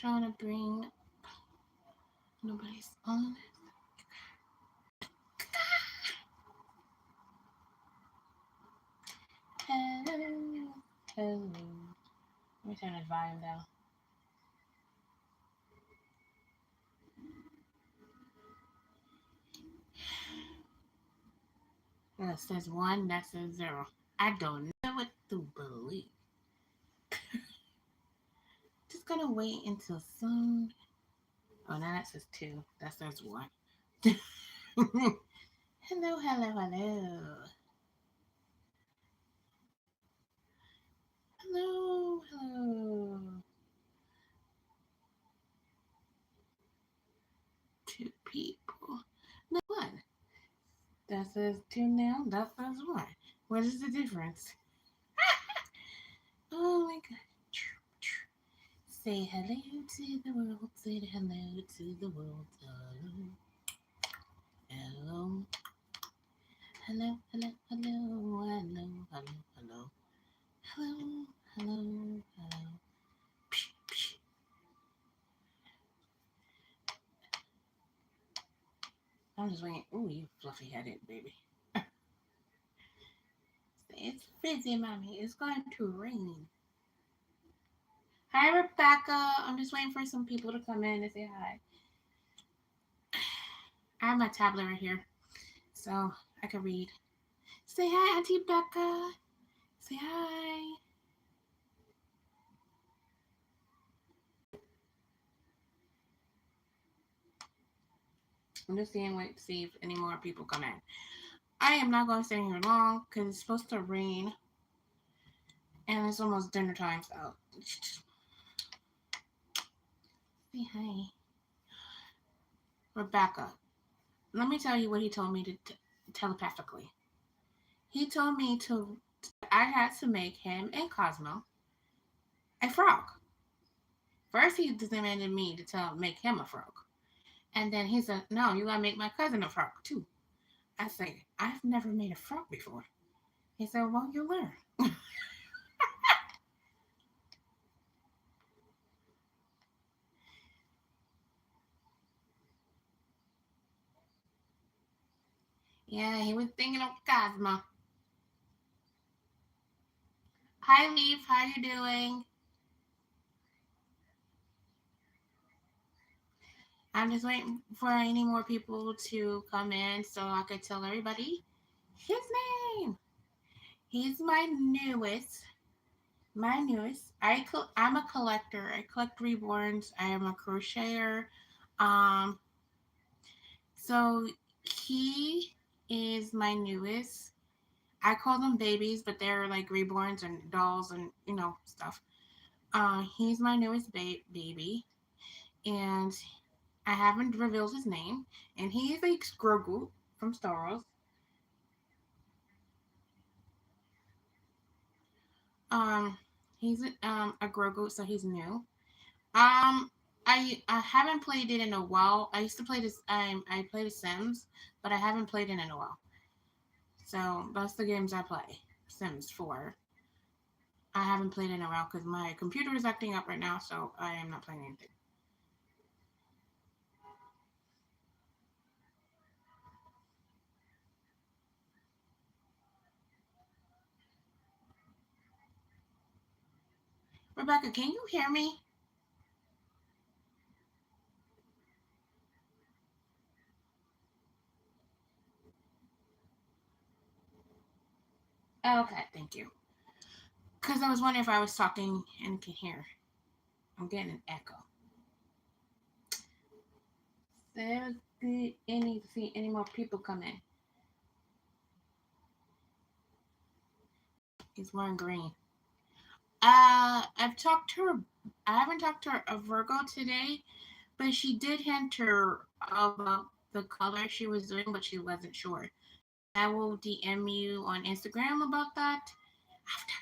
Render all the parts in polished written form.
trying to bring. Nobody's on. Hello. Hello. Let me turn the volume down. That says 1, that says 0. I don't know what to believe. Just gonna wait until soon. Oh, now that says 2. That says 1. Hello, hello, hello. Hello, hello. 2 people. No, 1. That says 2 now. That says 1. What is the difference? Oh my god. Say hello to the world. Say hello to the world. Hello. Hello. Hello, hello, hello, hello, hello, hello. Hello, hello, hello. Psh, psh. I'm just waiting. Ooh, you fluffy headed baby. It's busy, mommy. It's going to rain. Hi, Rebecca. I'm just waiting for some people to come in and say hi. I have my tablet right here, so I can read. Say hi, Auntie Becca. Say hi. I'm just seeing wait to see if any more people come in. I am not going to stay here long because it's supposed to rain and it's almost dinner time. So say hi, Rebecca. Let me tell you what he told me to telepathically. He told me to I had to make him and Cosmo a frog. First, he demanded me to make him a frog, and then he said, "No, you gotta make my cousin a frog too." I said, "I've never made a frog before." He said, "Well, you'll learn." Yeah, he was thinking of Cosmo. Hi, Leaf. How you doing? I'm just waiting for any more people to come in so I could tell everybody his name. He's my newest. My newest. I'm a collector. I collect reborns. I am a crocheter. Um, so he is my newest. I call them babies, but they're like reborns and dolls and stuff. He's my newest baby, and I haven't revealed his name. And he's like Grogu from Star Wars. Um, he's a Grogu, so he's new. Um, I haven't played it in a while. I used to play this. I play The Sims, but I haven't played it in a while. So that's the games I play. Sims 4. I haven't played it in a while because my computer is acting up right now, so I am not playing anything. Rebecca, can you hear me? Oh, okay, thank you. Because I was wondering if I was talking and can hear. I'm getting an echo. There's any to see any more people come in. He's wearing green. I've talked to her. I haven't talked to her a Virgo today, but she did hint her about the color she was doing, but she wasn't sure. I will DM you on Instagram about that after.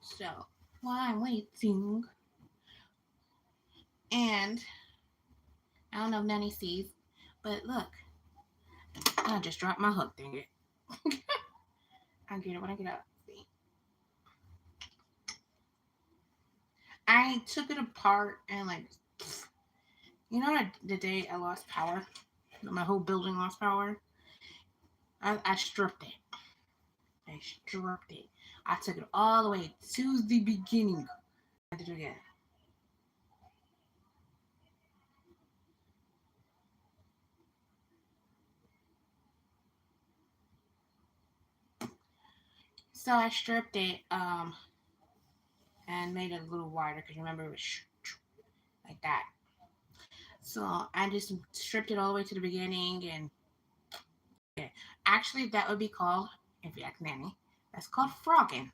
So while I'm waiting, and I don't know if Nanny sees, but look, I just dropped my hook. Dang it! I'll get it when I get up. See, I took it apart and like, the day I lost power, my whole building lost power. I stripped it. I stripped it. I took it all the way to the beginning. I did it again. So I stripped it and made it a little wider because remember it was like that. So I just stripped it all the way to the beginning and yeah. Actually that would be called, if you ask Nanny, that's called frogging.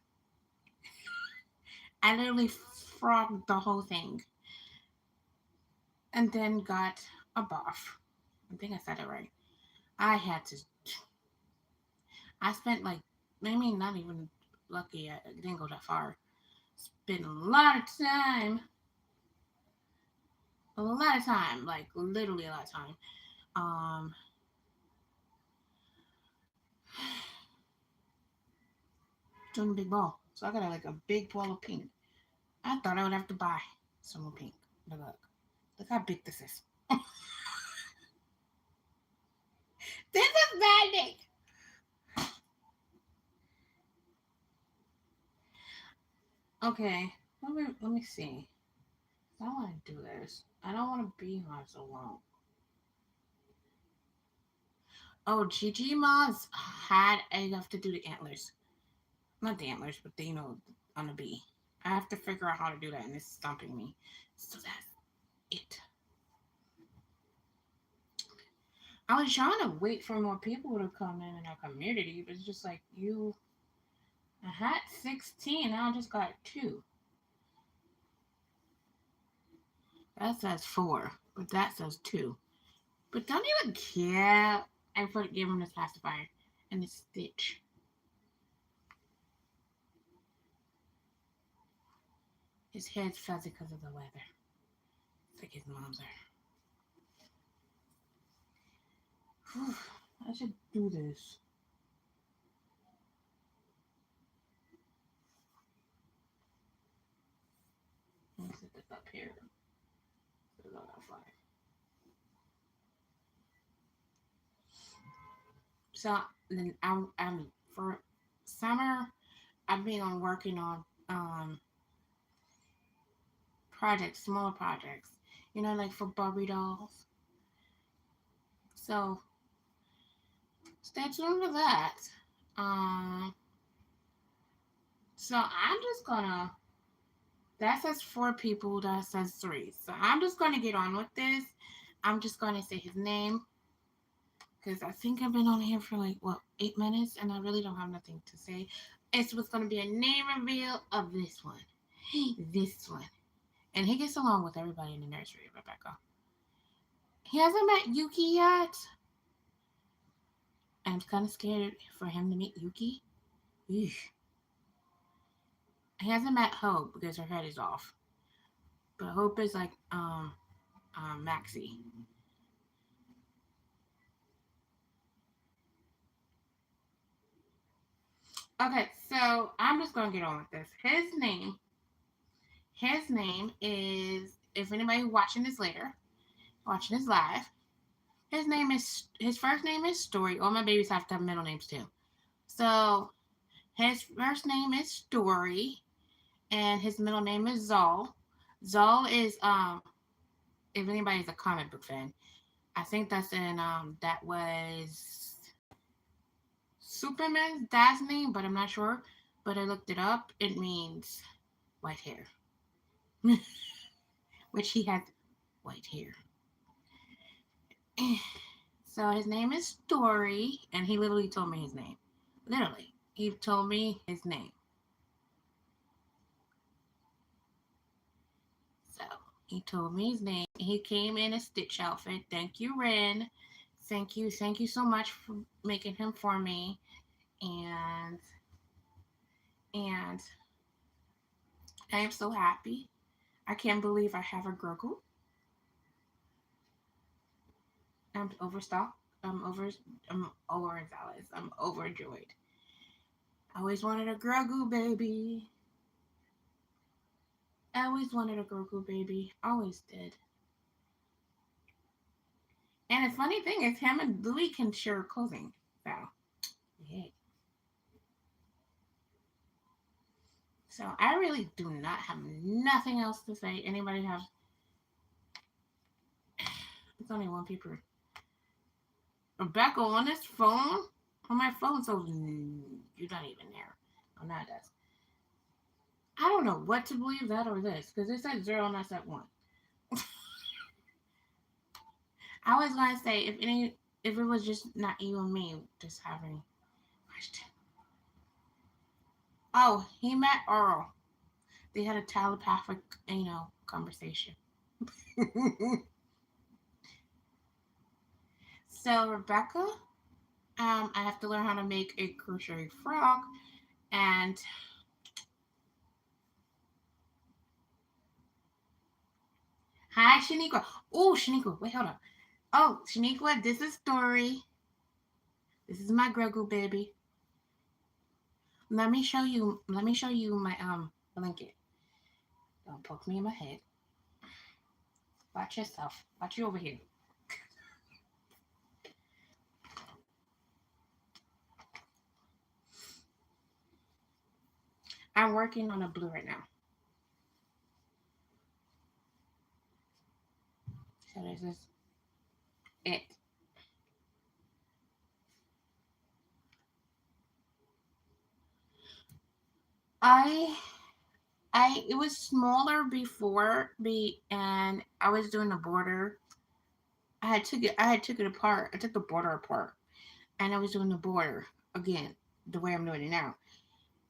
I literally frogged the whole thing and then got a buff. I think I said it right. I had to. I spent like maybe not even lucky. I didn't go that far. Spent a lot of time, like literally a lot of time. Um, doing a big ball. So I got like a big ball of pink. I thought I would have to buy some more pink. But look how big this is. This is magic. Okay, let me see. I don't want to do this. I don't want to be on so long. Oh, Gigi Moz had I have to do the antlers. Not the antlers, but on the bee. I have to figure out how to do that, and it's stumping me. So that's it. I was trying to wait for more people to come in our community, but it's just like I had 16, now I just got 2. That says 4, but that says 2. But don't even care. Give him this pacifier and this stitch. His head's fuzzy because of the weather. It's like his mom's are. Whew, I should do this. Let me set this up here. So then I'm for summer. I've been on working on projects, small projects. Like for Barbie dolls. So stay tuned for that. Um, so I'm just gonna. That says 4 people. That says 3. So I'm just gonna get on with this. I'm just gonna say his name because I think I've been on here for like 8 minutes, and I really don't have nothing to say. It's what's gonna be a name reveal of this one. This one. And he gets along with everybody in the nursery, Rebecca. He hasn't met Yuki yet. I'm kind of scared for him to meet Yuki. Eesh. He hasn't met Hope because her head is off. But Hope is like Maxie. Okay, so I'm just gonna get on with this. His name is, if anybody watching this later, watching this live, his first name is Story. All my babies have to have middle names too. So his first name is Story, and his middle name is Zol. Zol is if anybody's a comic book fan, I think that was Superman's dad's name, but I'm not sure. But I looked it up. It means white hair, which he has white hair. So his name is Story, and he literally told me his name. Literally, he told me his name. So he told me his name. He came in a Stitch outfit. Thank you, Ren. Thank you so much for making him for me. And and I am so happy. I can't believe I have a Gurgle. I'm overstocked. I'm over. I'm overzealous. I'm overjoyed. I always wanted a Grogu baby. I always wanted a Grogu baby. Always did. And the funny thing is, him and Louis can share clothing. So, yeah. So I really do not have nothing else to say. Anybody have? It's only one paper. Rebecca on this phone, on my phone, so you're not even there. On that desk. I don't know what to believe, that or this, because it said zero and I said one. I was gonna say if it was just not you and me just having question. Oh, he met Earl. They had a telepathic, conversation. So Rebecca, I have to learn how to make a crochet frog, and hi Shaniqua. Oh Shaniqua, wait, hold on. Oh Shaniqua, this is Story. This is my Grogu baby. Let me show you. Let me show you my blanket. Don't poke me in my head. Watch yourself. Watch you over here. I'm working on a blue right now. So this is it. I it was smaller before and I was doing the border. I had took it apart. I took the border apart and I was doing the border again the way I'm doing it now.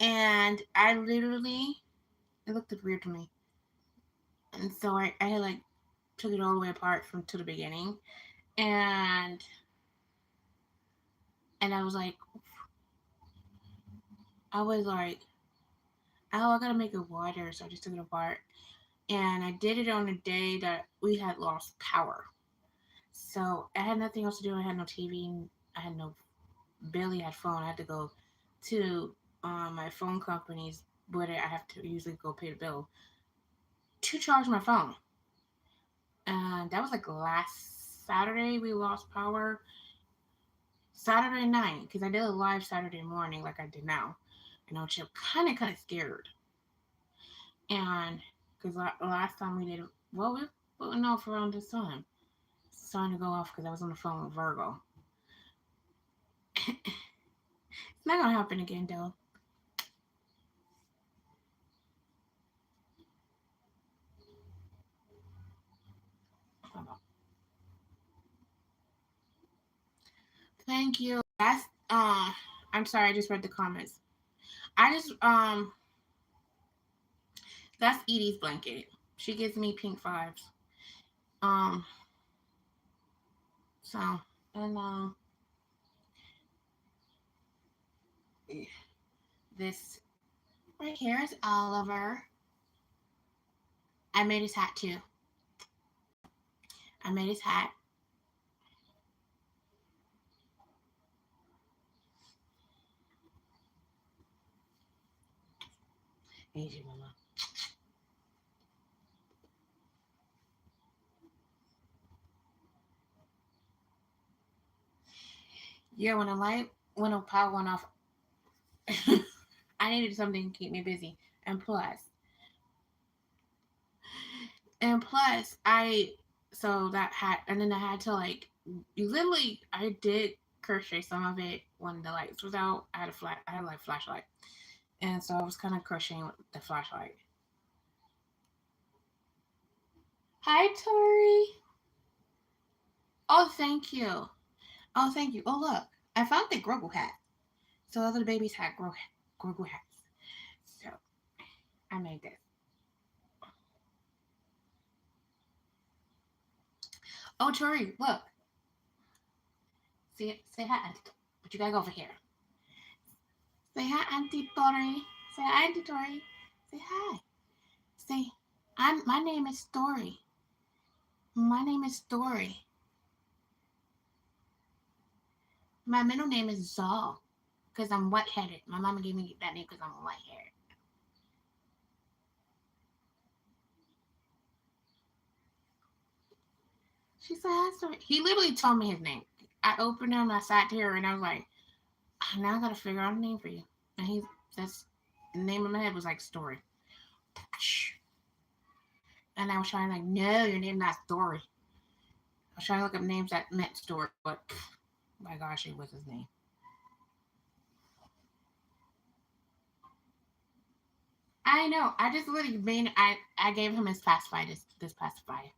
And I literally it looked weird to me. And so I had like took it all the way apart from to the beginning and I was like I was like, oh, I gotta make it wider, so I just took it apart. And I did it on the day that we had lost power. So I had nothing else to do. I had no TV. I had no barely had phone. I had to go to my phone company's where I have to usually go pay the bill to charge my phone. And that was like last Saturday we lost power. Saturday night because I did a live Saturday morning like I did now, and I was kind of scared. And because last time we did, well, we went off around this time. It's time to go off because I was on the phone with Virgo. It's not gonna happen again, though. Thank you. That's I'm sorry, I just read the comments. I just that's Edie's blanket. She gives me pink vibes. Um, so and this right here is Oliver. I made his hat too. I made his hat. Easy, mama. Yeah, when the power went off, I needed something to keep me busy. And plus, I so that hat, and then I had to like literally, I did crochet some of it when the lights was out. I had like flashlight, and so I was kind of crocheting with the flashlight. Hi, Tori. Oh, thank you. Oh, thank you. Oh, look, I found the Grogu hat. So other babies had Grogu hats. So I made this. Oh, Tori, look. Say hi, Auntie. But you gotta go over here. Say hi, Auntie Tori. Say hi, Auntie Tori. Say hi. Say, my name is Story. My name is Story. My middle name is Zal because I'm wet-headed. My mama gave me that name because I'm wet-headed. She said, he literally told me his name. I opened him, I sat here, and I was like, "Ah, now I gotta figure out a name for you." And that's the name in my head was like Story. And I was trying like, no, your name's not Story. I was trying to look up names that meant Story, but my gosh, it was his name. I know. I just literally made. I gave him his pacifier. This pacifier.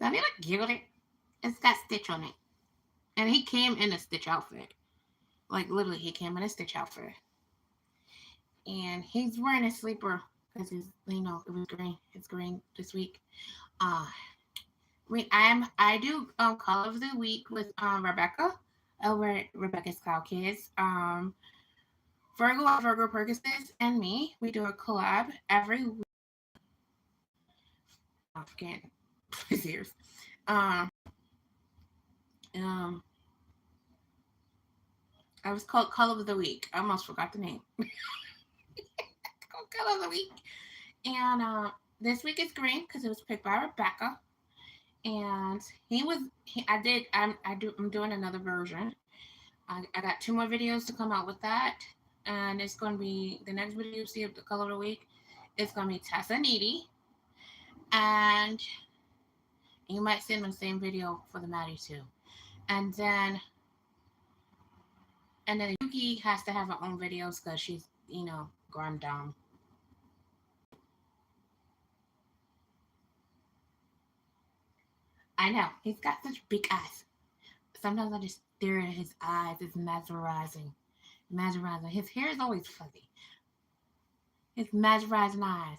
Have you like giggled it? It's got Stitch on it, and he came in a Stitch outfit. Like literally, he came in a Stitch outfit, and he's wearing a sleeper because it was green. It's green this week. Uh, I do Color of the Week with Rebecca over at Rebecca's Cloud Kids. Virgo Perkises and me. We do a collab every week. I forget his ears. Um, um, I was called Color of the Week. I almost forgot the name. Color of the Week. And this week is green because it was picked by Rebecca. And I'm doing another version. I got 2 more videos to come out with that. And it's going to be, the next video you see of the Color of the Week, it's going to be Tessa and Edie. And you might see them in the same video for the Maddie too. And then Yuki has to have her own videos because she's, grown down. I know. He's got such big eyes. Sometimes I just stare at his eyes. It's mesmerizing. Mesmerizing. His hair is always fuzzy. His mesmerizing eyes.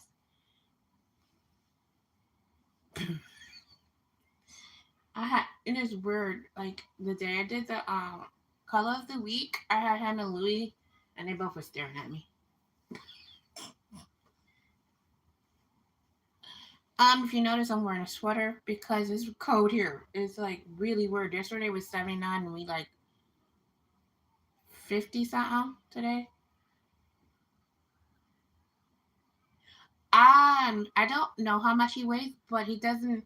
It is weird. Like the day I did the Color of the Week, I had him and Louis, and they both were staring at me. If you notice, I'm wearing a sweater because it's cold here. It's like really weird. Yesterday was 79 and we like 50 something today. I don't know how much he weighs, but he doesn't.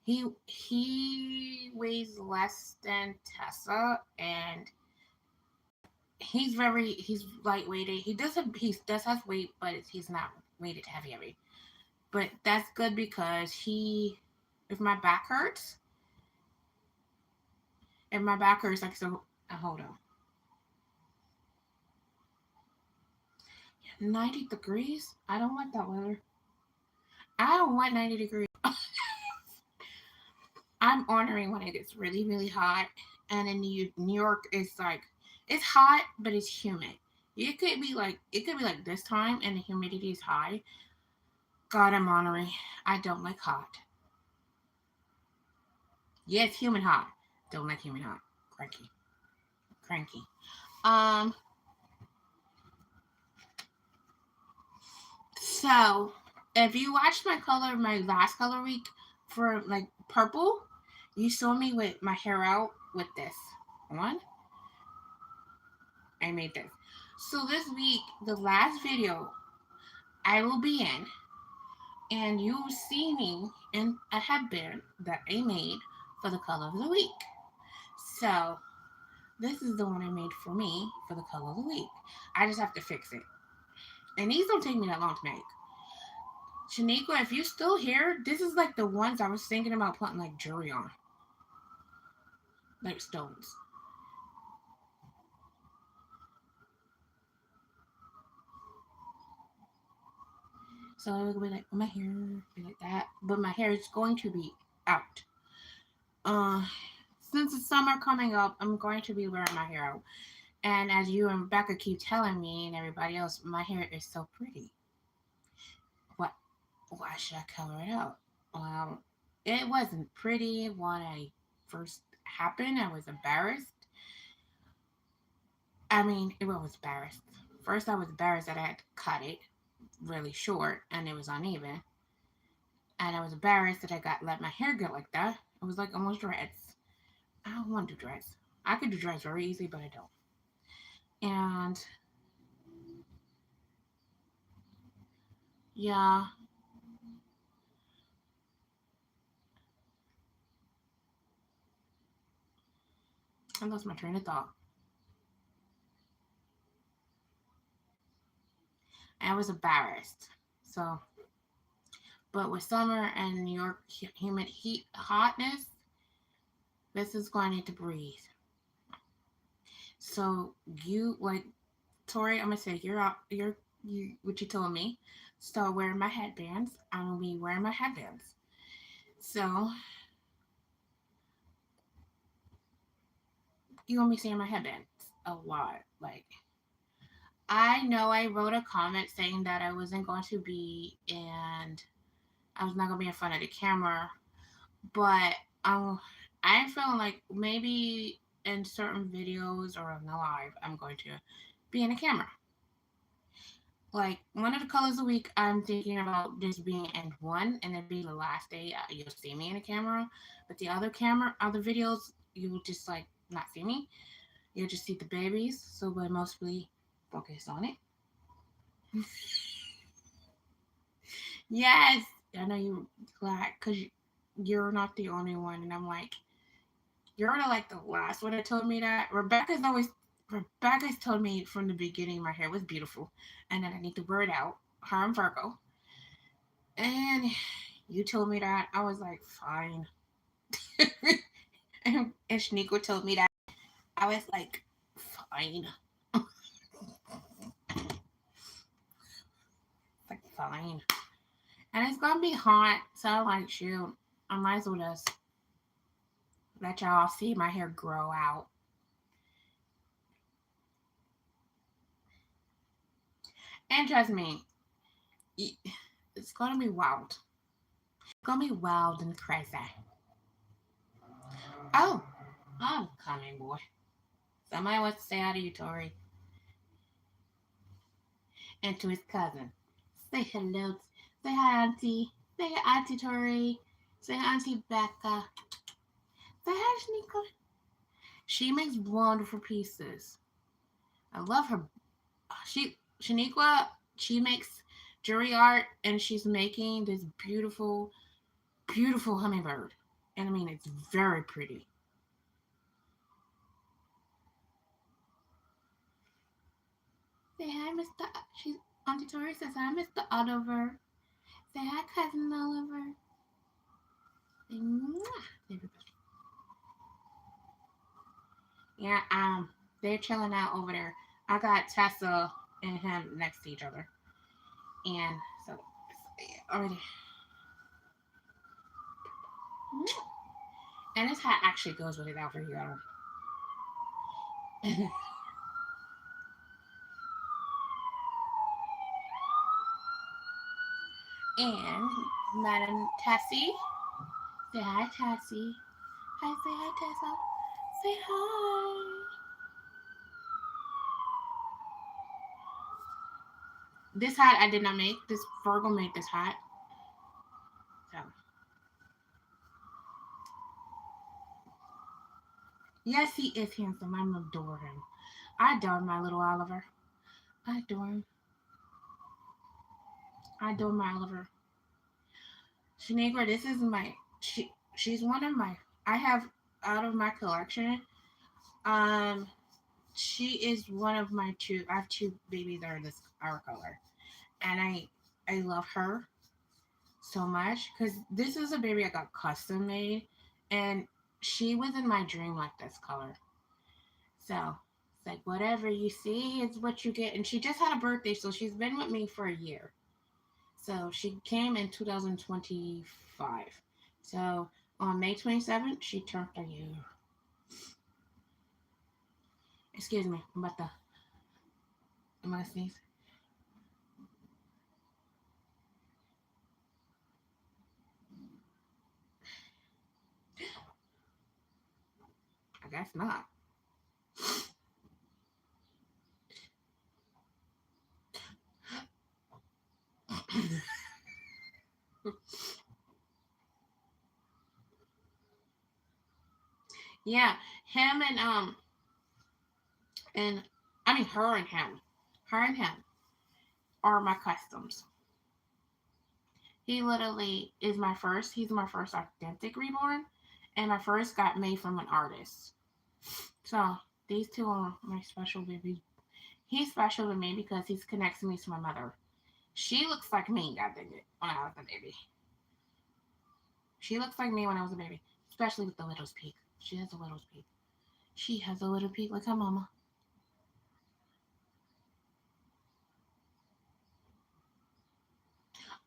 He weighs less than Tessa, and he's lightweighted. He does have weight, but he's not weighted heavy. But that's good because if my back hurts, like so. Hold on. 90 degrees? I don't want that weather. I don't want 90 degrees. I'm ordering when it gets really, really hot. And in New York, it's hot, but it's humid. It could be like this time and the humidity is high. God, I'm honoring. I don't like hot. Yeah, it's humid hot. Don't like humid hot. Cranky. Cranky. Um, so if you watched my last color week for like purple, you saw me with my hair out with this one. I made this. So this week, the last video I will be in, and you will see me in a headband that I made for the color of the week. So this is the one I made for me for the color of the week. I just have to fix it. And these don't take me that long to make. Shaniqua, if you're still here, this is like the ones I was thinking about putting like jewelry on. Like stones. So it would be like my hair, be like that. But my hair is going to be out. Uh since it's summer coming up, I'm going to be wearing my hair out. And as you and Becca keep telling me and everybody else, my hair is so pretty. What? Why should I color it out? Well, it wasn't pretty when I first happened. I was embarrassed. I mean, it was embarrassed. First, I was embarrassed that I had to cut it really short and it was uneven. And I was embarrassed that I got let my hair get like that. It was like almost dreads. I don't want to do dreads. I could do dreads very easy, but I don't. And yeah, I lost my train of thought. I was embarrassed. So, but with summer and New York humid heat hotness, this is going to need to breathe. So you like Tori, I'm gonna say you're out. You what you told me. Start wearing my headbands. I'm gonna be wearing my headbands. So you gonna be seeing my headbands a lot. Like I know I wrote a comment saying that I wasn't going to be and I was not gonna be in front of the camera, but I'm feeling like maybe in certain videos or in the live I'm going to be in the camera. Like one of the colors a week, I'm thinking about just being in one, and then be the last day you'll see me in the camera. But the other videos, you will just like not see me. You'll just see the babies. So we'll mostly focus on it. Yes, I know you're glad because you're not the only one, and I'm like, you're like the last one that told me that. Rebecca's told me from the beginning my hair was beautiful, and then I need to wear it out. Her and Virgo. And you told me that. I was like, fine. And Shaniqua told me that. I was like, fine. Like, fine. And it's gonna be hot, so I'm like, shoot, I might as well just let y'all see my hair grow out. And trust me, it's gonna be wild. It's gonna be wild and crazy. Oh, I'm coming, boy. Somebody wants to say hi to you, Tori, and to his cousin. Say hello. Say hi, Auntie. Say hi, Auntie Tori. Say hi, Auntie Becca. Say hi, Shanika. She makes wonderful pieces. I love her. Shaniqua, she makes jewelry art, and she's making this beautiful, beautiful hummingbird. And I mean, it's very pretty. Say hi, Mr. She's Auntie Tori says hi, Mr. Oliver. Say hi, cousin Oliver. Say mwah, everybody. Yeah, they're chilling out over there. I got Tessa and him next to each other, and so already. And this hat actually goes with it outfit here. And Madam Tessie, say hi, Tessie. Hi, say hi, Tessa. Say hi. This hat I did not make. This Virgo made this hat. So yes, he is handsome. I adore him. I adore my little Oliver. I adore him. I adore my Oliver. Shaniqua, this is my she's one of my I have out of my collection. Um she is one of my two I have two babies that are this our color. And I love her so much because this is a baby I got custom made, and she was in my dream like this color. So it's like whatever you see is what you get. And she just had a birthday, so she's been with me for a year. So she came in 2025. So on May 27th, she turned a year. Excuse me, I'm about to. I'm gonna sneeze. I guess not. Yeah, him and I mean her and him are my customs. He literally is my first. He's my first authentic reborn, and my first got made from an artist. So these two are my special babies. He's special to me because he's connects me to my mother. She looks like me, I think, when I was a baby. She looks like me when I was a baby, especially with the widow's peak. She has a widow's peak. She has a little peak like her mama.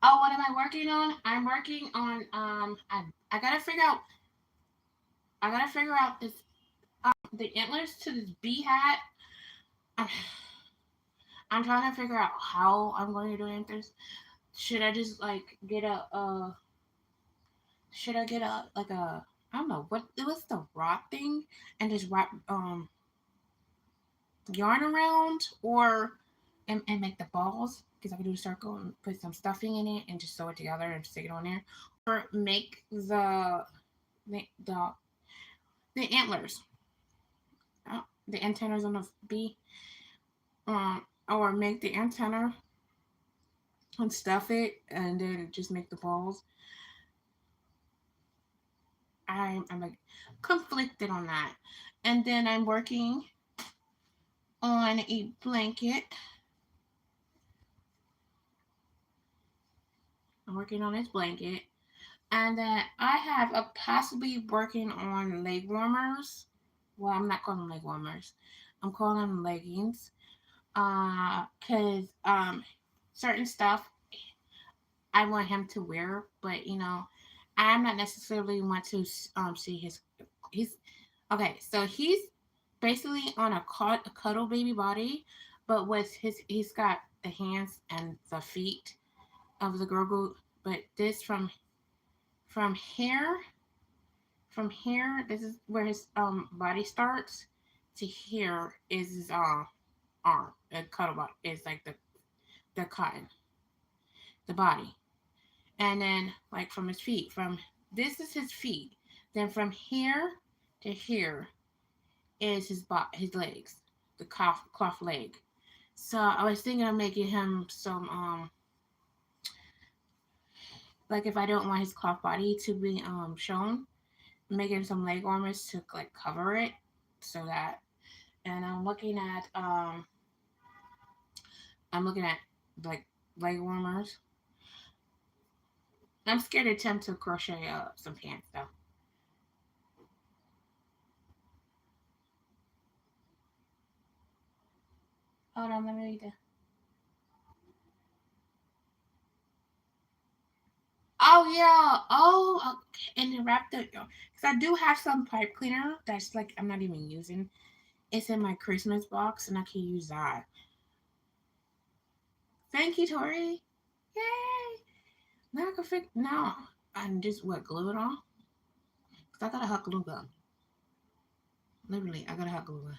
Oh, what am I working on? I'm working on I gotta figure out this the antlers to this bee hat. I'm, I'm trying to figure out how I'm going to do antlers. Should I just like get a should I get a like a I don't know what it was the rock thing and just wrap yarn around or and make the balls because I could do a circle and put some stuffing in it and just sew it together and stick it on there or make the the, the antlers the antennas on the bee or make the antenna and stuff it and then just make the balls. I'm like conflicted on that. And then I'm working on a blanket. I'm working on this blanket. And then I have a possibly working on leg warmers. Well, I'm not calling them leg warmers. I'm calling them leggings. Cause certain stuff I want him to wear, but I'm not necessarily want to see he's okay. So he's basically on a cuddle baby body, but with he's got the hands and the feet of the girl group. But this from here this is where his body starts to here is his arm. The cuddle body is like the cotton, the body. And then like from his feet from this is his feet, then from here to here is his legs, the cloth leg. So I was thinking of making him some like if I don't want his cloth body to be shown, making some leg warmers to like cover it so that. And I'm looking at like leg warmers. I'm scared to attempt to crochet some pants though. Hold on, let me read that. Oh yeah. Oh, okay. And then wrap the because I do have some pipe cleaner that's like I'm not even using. It's in my Christmas box, and I can use that. Thank you, Tori. Yay! Now I can fix. Now I just what glue it on because I got a hot glue gun. Literally, I got a hot glue gun.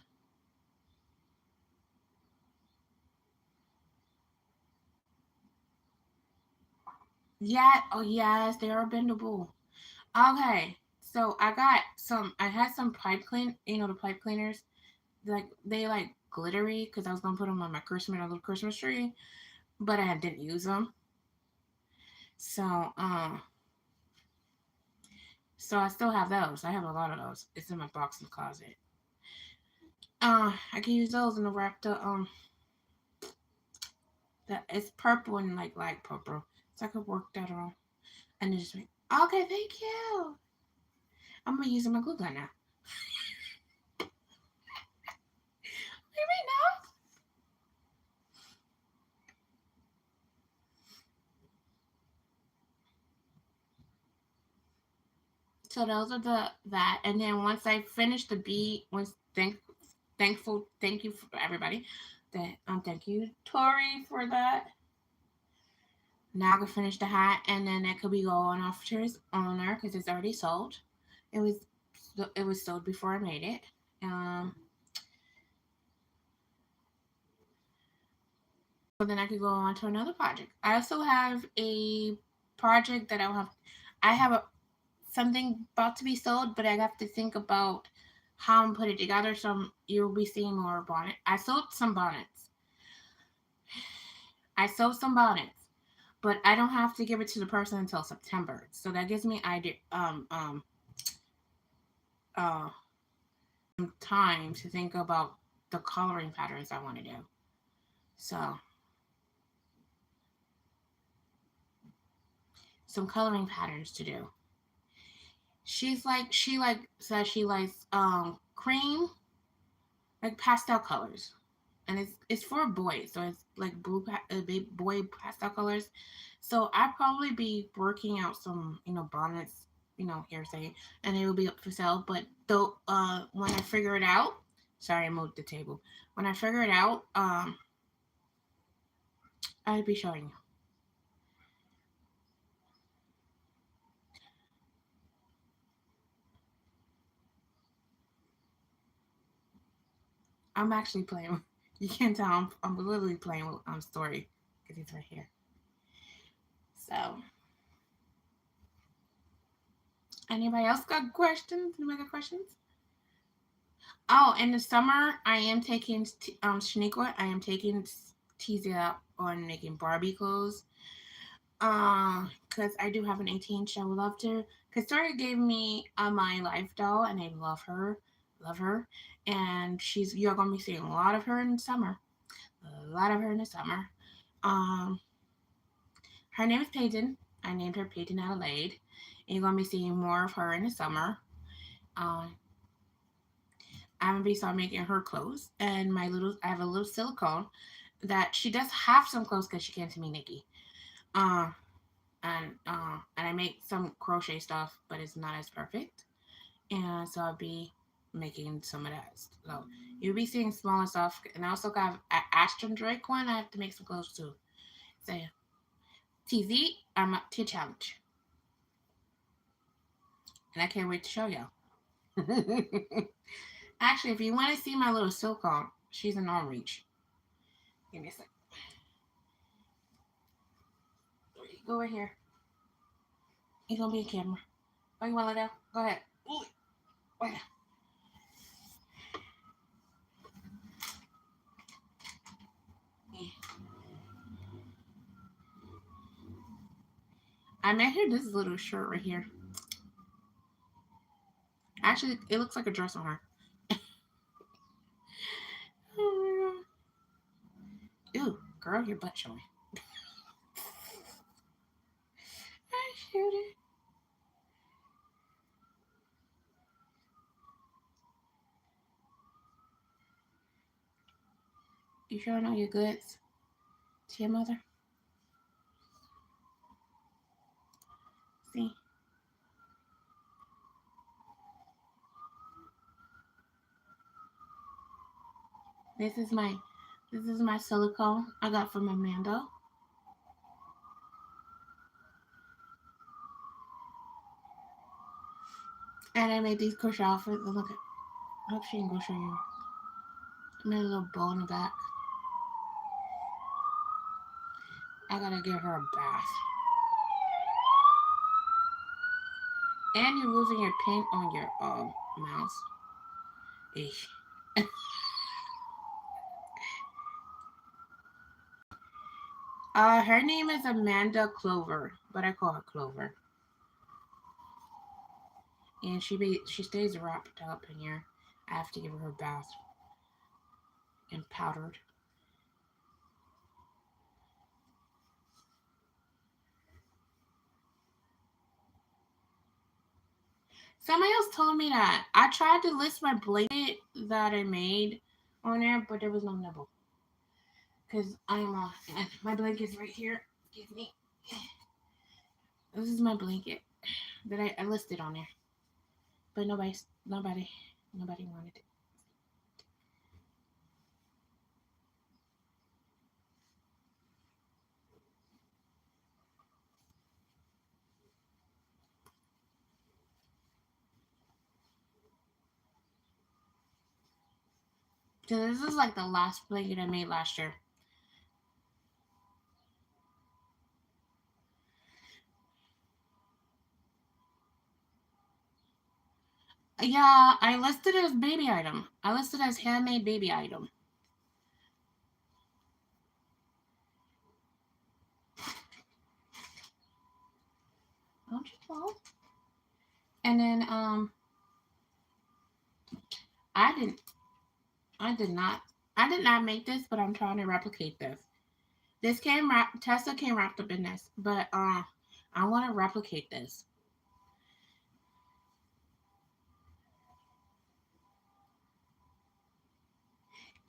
Yeah. Oh yes, they are bendable. Okay. So I got some. I had some pipe clean. The pipe cleaners. Like they like glittery because I was gonna put them on my little Christmas tree, but I didn't use them. So so I still have those. I have a lot of those. It's in my box in the closet. I can use those and wrap the it's purple and like light purple, so I could work that on and then just make. Okay, thank you. I'm gonna use my glue gun now. Maybe not. So those are and then once I finish the bead, thank you for everybody. That thank you Tori for that. Now I can finish the hat, and then it could be going off to his owner because it's already sold. It was it was sold before I made it. Um, so then I could go on to another project. I also have a project that I have. I have something about to be sold, but I have to think about. how I'm putting it together. So you'll be seeing more bonnet. I sewed some bonnets. I sewed some bonnets, but I don't have to give it to the person until September. So that gives me idea uh time to think about the coloring patterns I want to do. So some coloring patterns to do. She says she likes cream, like pastel colors, and it's for boys, so it's like boy pastel colors. So I'll probably be working out some bonnets, hearsay, and it will be up for sale. But though when I figure it out, sorry I moved the table. When I figure it out, I'll be showing you. I'm actually playing. You can't tell I'm literally playing with story because he's right here. So anybody else got questions? Anybody got questions? Oh, in the summer, I am taking Shaniqua. I am taking Tizia on making Barbie clothes. Because I do have an 18-inch. I would love to. Because Tori gave me my life doll, and I love her, and you're gonna be seeing a lot of her in the summer. A lot of her in the summer. Um, Her name is Peyton. I named her Peyton Adelaide, and you're gonna be seeing more of her in the summer. Um, I'm gonna be start making her clothes, and I have a little silicone that she does have some clothes because she came to me, Nikki. Uh, and I make some crochet stuff, but it's not as perfect. And so I'll be making some of that. So you'll be seeing smaller stuff, and I also got an Ashton Drake one. I have to make some clothes too. So TZ, I'm up to challenge, and I can't wait to show y'all. Actually, if you want to see my little silicone, she's in arm reach. Give me a sec. Go right here. He's gonna be a camera. Oh, you want to let go? Go ahead. Ooh, wait. I made her this little shirt right here. Actually, it looks like a dress on her. Oh my god. Ew, girl, your butt showing. I shoot it. You showing all your goods to your mother? See, this is my this is my silicone I got from Amanda, and I made these crochet outfits. Look at, I hope she can go show you. I made a little bow in the back. I gotta give her a bath. And you're losing your paint on your mouse. Eesh. Her name is Amanda Clover, but I call her Clover. And she stays wrapped up in here. I have to give her a bath and powdered. Somebody else told me that I tried to list my blanket that I made on there, but there was no nibble. Cause I'm my blanket's right here. Excuse me. This is my blanket that I listed on there, but nobody wanted it. So this is like the last blanket I made last year. Yeah, I listed it as baby item. I listed it as handmade baby item. Don't you know? And then I didn't I did not I did not make this, but I'm trying to replicate this. This came wrapped Tessa came wrapped up in this, but I want to replicate this.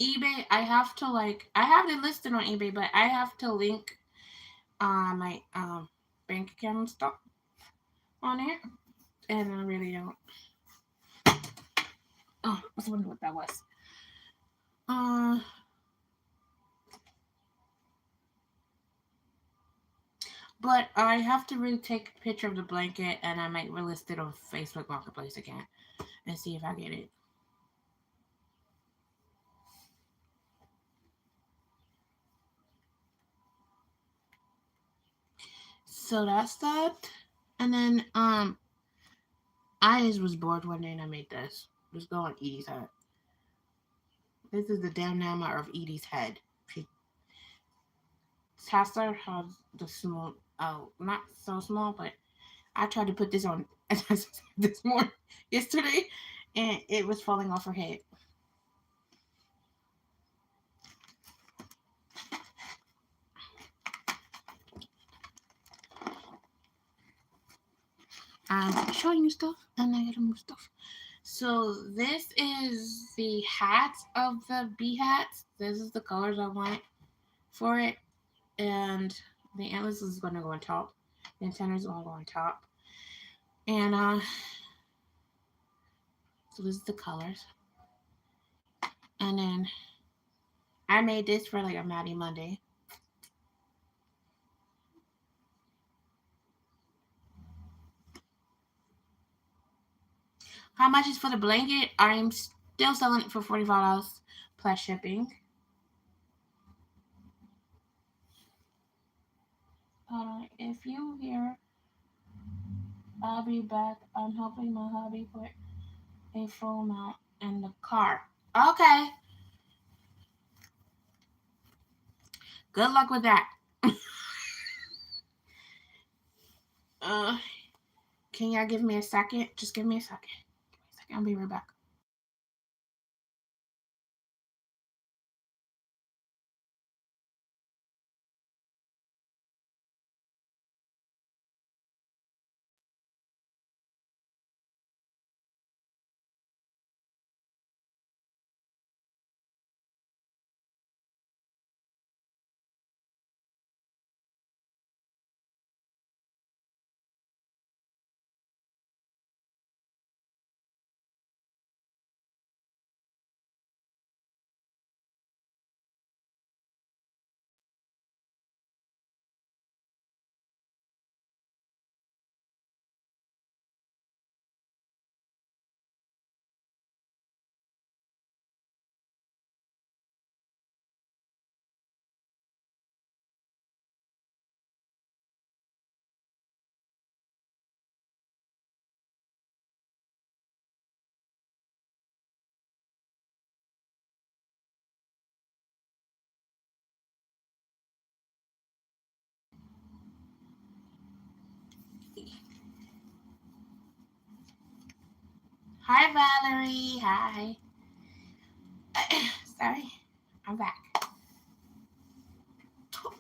eBay, I have it listed on eBay, but I have to link my bank account and stuff on it, and I really don't. Oh, I was wondering what that was. Uh, but I have to really take a picture of the blanket, and I might relist it on Facebook Marketplace again and see if I get it. So that's that. And then I just was bored one day and I made this. Just go on Edie's head. This is the diorama of Edie's head. She Tessa has the small, oh, not so small, but I tried to put this on this morning, yesterday, and it was falling off her head. I'm showing you stuff, and I gotta move stuff. So this is the hat of the bee hats. This is the colors I want for it, and the antlers is gonna go on top. The antennas gonna go on top, and so this is the colors. And then I made this for like a Maddie Monday. How much is for the blanket? I'm still selling it for $45 plus shipping. If you hear, I'll be back. I'm helping my hubby put a full mount in the car. Okay. Good luck with that. uh, can y'all give me a second? Just give me a second. I'll be right back. Hi, Valerie. Hi. Sorry. I'm back.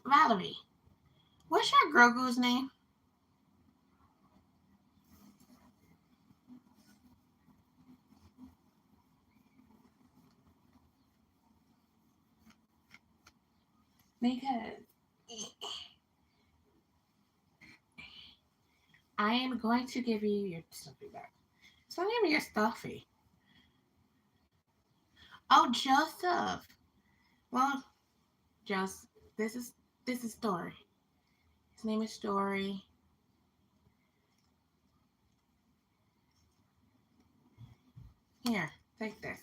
Valerie, what's your Grogu's name? Because I am going to give you your stuffy back. So give me your stuffy. Oh, Joseph. Well, Joseph, this is Story. His name is Story. Here, take this.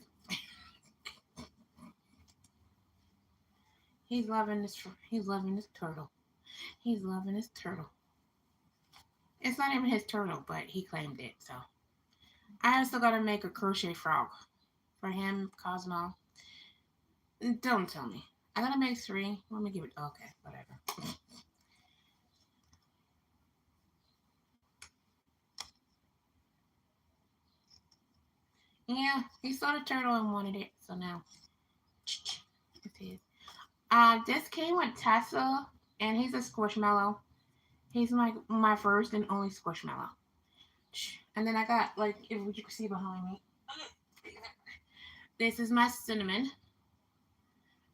He's loving this. He's loving this turtle. He's loving this turtle. It's not even his turtle, but he claimed it. So I also gotta make a crochet frog for him, Cosmo. Don't tell me. I gotta make three. Let me give it. Okay, whatever. Yeah, he saw the turtle and wanted it, so now it's his. This came with Tessa, and he's a squishmallow. He's my first and only squishmallow. And then I got like if you can see behind me. This is my cinnamon.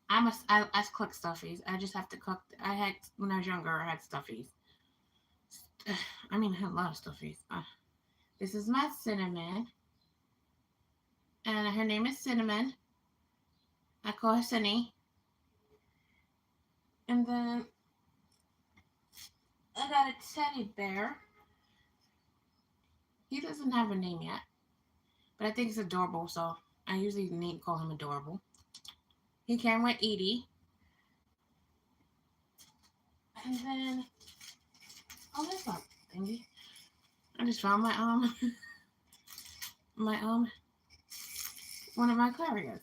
I cook stuffies. I just have to cook. I had when I was younger. I had stuffies. I mean, I had a lot of stuffies. This is my cinnamon, and her name is Cinnamon. I call her Cinny. And then I got a teddy bear. He doesn't have a name yet, but I think it's adorable. So I usually call him adorable. He came with Edie, and then that's not thingy. I just found my my one of my Clarios.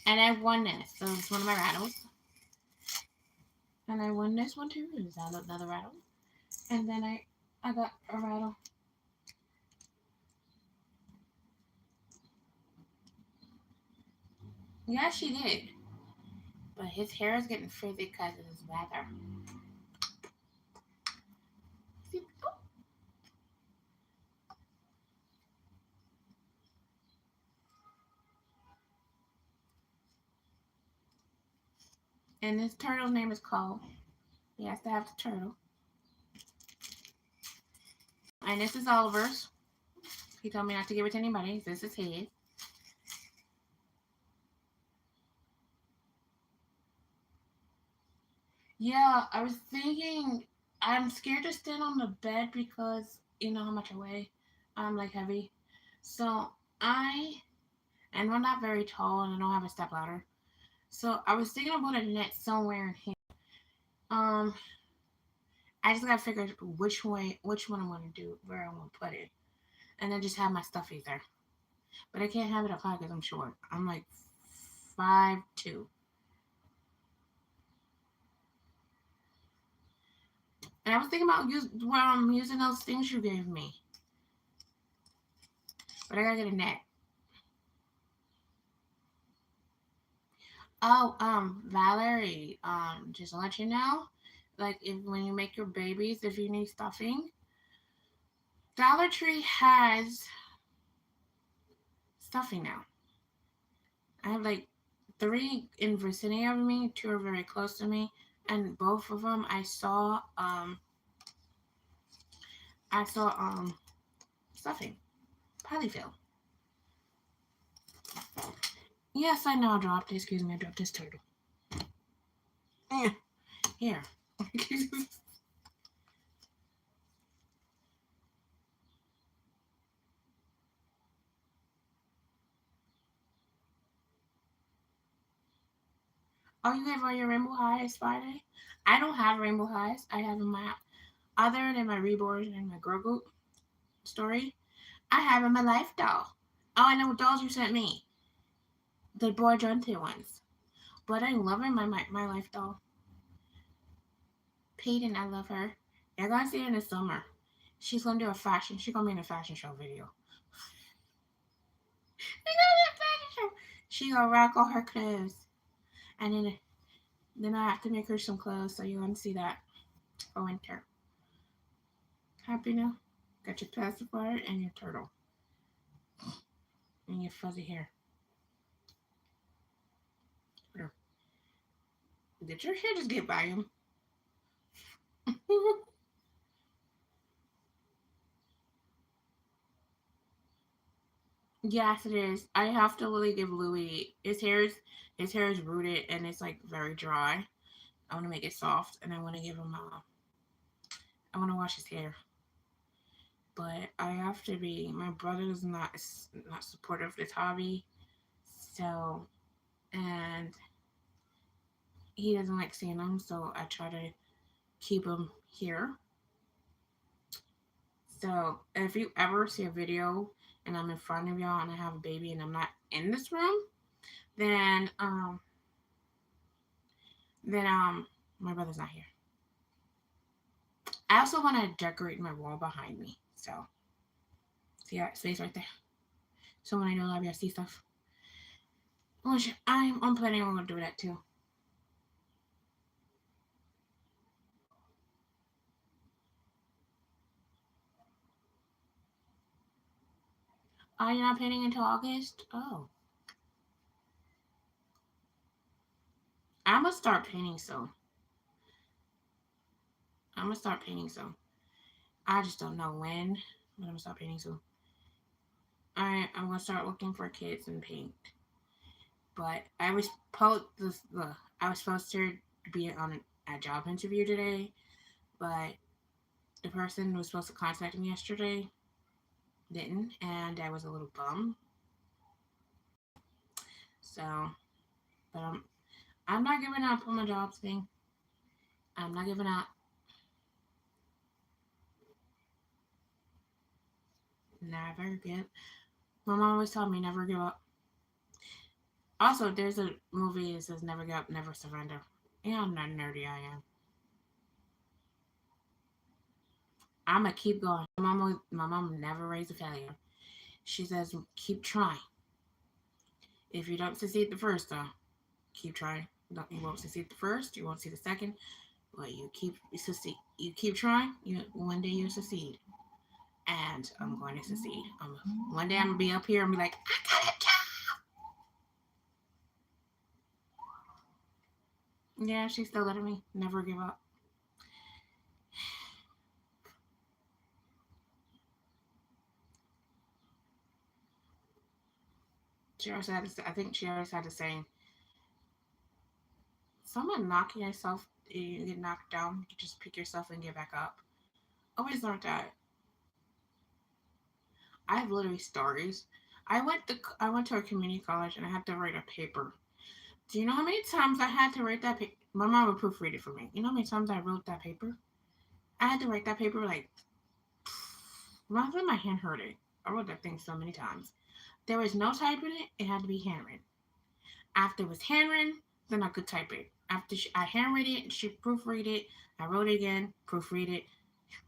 And I won this. So it's one of my rattles. And I won this one too. Is that another rattle? And then I got a rattle. Yeah, she did. But his hair is getting frizzy because of this weather. And this turtle's name is Cole. He has to have the turtle. And this is Oliver's. He told me not to give it to anybody. This is his. Yeah, I was thinking I'm scared to stand on the bed because you know how much I weigh. I'm like heavy. So and we're not very tall and I don't have a step ladder. So I was thinking about a net somewhere in here. Um, I just gotta figure which one I want to do, where I want to put it, and then just have my stuffies there. But I can't have it up high because I'm short. I'm like 5'2". And I was thinking about using those things you gave me, but I gotta get a net. Oh, Valerie, just to let you know, like if when you make your babies, if you need stuffing, Dollar Tree has stuffing now. I have like three in vicinity of me, two are very close to me, and both of them I saw stuffing polyfill. Yes, I know I dropped it. Excuse me, I dropped this turtle. Yeah, here. Oh, you have all your rainbow highs Friday? I don't have rainbow highs. I have in my other than my reborn and my girl group story. I have in my life doll. Oh, I know what dolls you sent me. The boy Jonte ones. But I'm loving my life doll. Peyton, I love her. You're gonna see her in the summer. She's gonna do a fashion. She's gonna be in a fashion show video. She's gonna do a fashion show. She gonna rock all her clothes, and then I have to make her some clothes. So you're gonna see that for winter. Happy now? Got your pacifier and your turtle and your fuzzy hair. Did your hair just get by him? Yes, it is. I have to really give Louis his hair is rooted and it's like very dry. I want to make it soft and I want to give him I want to wash his hair. But I have to be. My brother is not supportive of this hobby, so and he doesn't like seeing them. So I try to keep him here. So if you ever see a video and I'm in front of y'all and I have a baby and I'm not in this room, then my brother's not here. I also want to decorate my wall behind me. So see that space right there. So when I know I'll see stuff. Which I'm planning on gonna do that too. Oh, you're not painting until August? Oh. I'm gonna start painting soon. I'm gonna start painting soon. I just don't know when, but I'm gonna start painting soon. I'm gonna start looking for kids and paint. But I was supposed to be on a job interview today, but the person who was supposed to contact me yesterday didn't, and I was a little bummed. So, but I'm not giving up on my job thing. I'm not giving up. Never give. My mom always told me never give up. Also, there's a movie that says never give up, never surrender. Yeah, I'm not nerdy. I am. I'm gonna keep going. My mom never raised a failure. She says keep trying. If you don't succeed the first time, keep trying. You won't succeed the first. You won't see the second. But you succeed. You keep trying. One day you'll succeed. And I'm going to succeed. One day I'm gonna be up here and be like, I got a job. Yeah, she's still letting me never give up. She always had to. I think she always had to say, "Someone knock yourself, you get knocked down. You just pick yourself and get back up." Always learned that. I have literally stories. I went to a community college and I had to write a paper. Do you know how many times I had to write that paper? My mom would proofread it for me. You know how many times I wrote that paper? I had to write that paper like my hand hurted. I wrote that thing so many times. There was no typing it. It had to be handwritten. After it was handwritten, then I could type it. After I handwrote it, she proofread it. I wrote it again, proofread it,